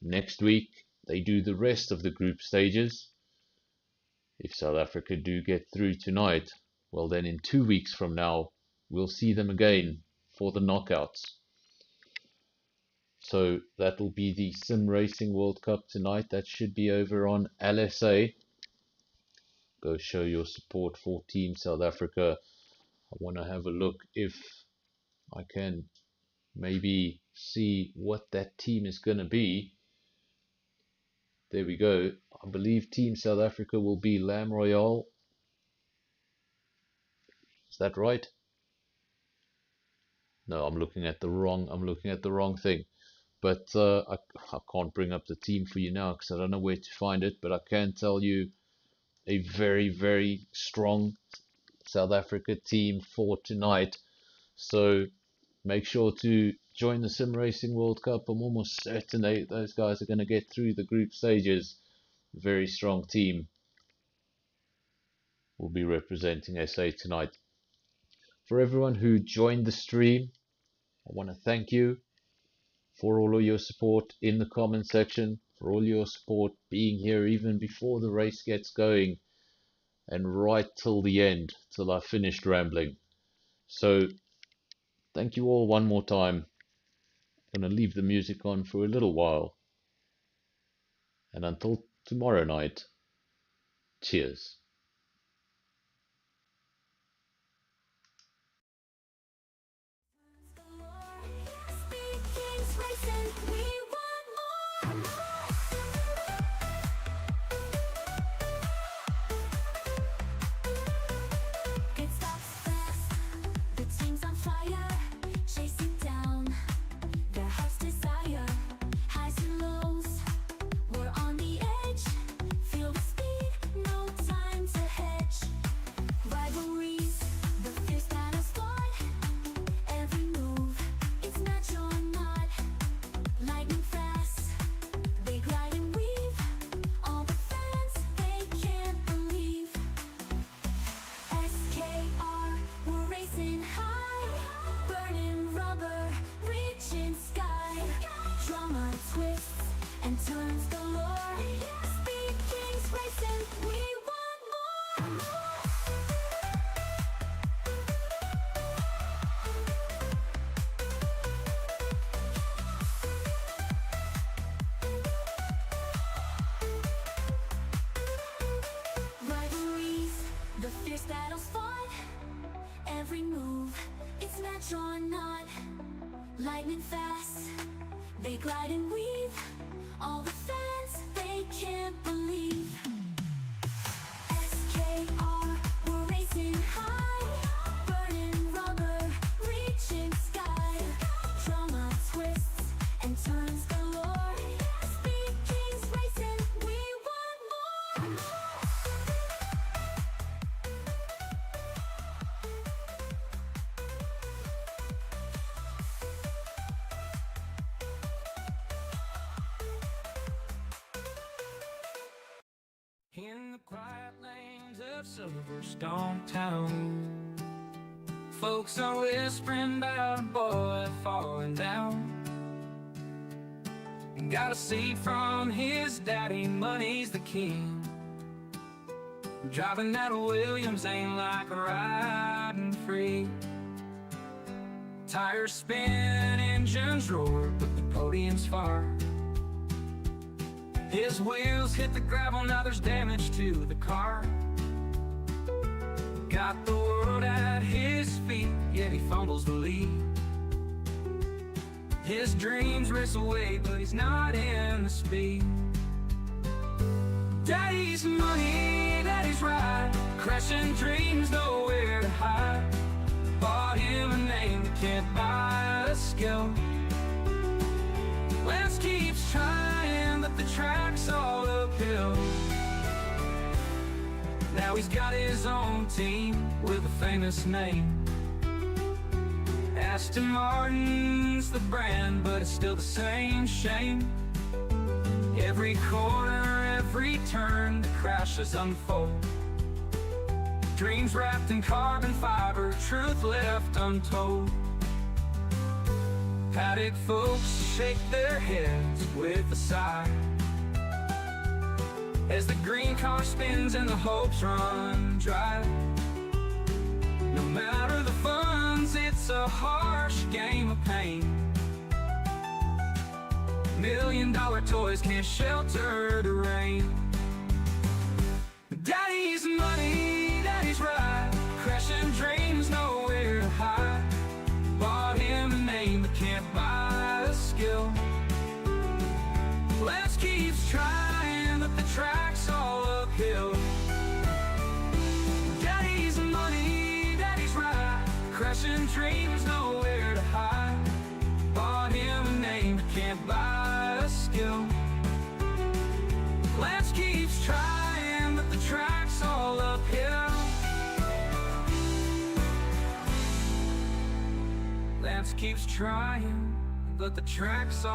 Next week, they do the rest of the group stages. If South Africa do get through tonight, well then in 2 weeks from now, we'll see them again for the knockouts. So that will be the Sim Racing World Cup tonight. That should be over on LSA. Go show your support for Team South Africa. I want to have a look if I can maybe see what that team is going to be. There we go. I believe Team South Africa will be Lamb Royale. Is that right? No, I'm looking at the wrong thing. But I can't bring up the team for you now because I don't know where to find it. But I can tell you a very, very strong South Africa team for tonight. So make sure to join the Sim Racing World Cup. I'm almost certain those guys are going to get through the group stages. Very strong team will be representing SA tonight. For everyone who joined the stream, I want to thank you for all of your support in the comment section, for all your support being here even before the race gets going and right till the end, till I finished rambling. So thank you all one more time. I'm going to leave the music on for a little while. And until tomorrow night, cheers. Speaking's racing, we want more. It starts fast, the team's on fire, chasing down their heart's desire. Highs and lows, we're on the edge. Feel the speed, no time to hedge. Rivalries, the fierce battles fought. Every move, it's match or not. Lightning fast, they glide and weave. All the fans, they can't believe. SKR, we're racing high. Burning rubber, reaching sky. Drama twists and turns galore. Speed Kings racing, we want more. Rivalries, the fierce battles fought. Every move, it's match or not. Lightning fast, they glide and weave. All the fans, they can't believe. SKR, we're racing high. Burning rubber, reaching sky. Drama twists and turns galore. Speed Kings racing, we want more. In the quiet lanes of Silverstone town, folks are whispering about a boy falling down. Got a seat from his daddy, money's the king. Driving that Williams ain't like riding free. Tires spin, engines roar, but the podium's far. His wheels hit the gravel, now there's damage to the car. Got the world at his feet, yet he fumbles the lead. His dreams race away, but he's not in the speed. Daddy's money, daddy's ride, crashing dreams, nowhere to hide. Bought him a name that can't buy a skill. Lance keeps trying, but the track's all uphill. Now he's got his own team with a famous name. Aston Martin's the brand, but it's still the same shame. Every corner, every turn, the crashes unfold. Dreams wrapped in carbon fiber, truth left untold. Paddock folks shake their heads with a sigh as the green car spins and the hopes run dry. No matter the funds, it's a harsh game of pain. $1 million toys can't shelter the rain. Daddy's money, daddy's ride, crashing dreams, nowhere to hide. Bought him a name but can't buy a skill. Lance keeps trying, but the track's all uphill. Daddy's money, daddy's ride, crashing dreams, nowhere to hide. Bought him a name but can't buy a skill. Lance keeps trying, but the track's all uphill. Lance keeps trying, but the track's all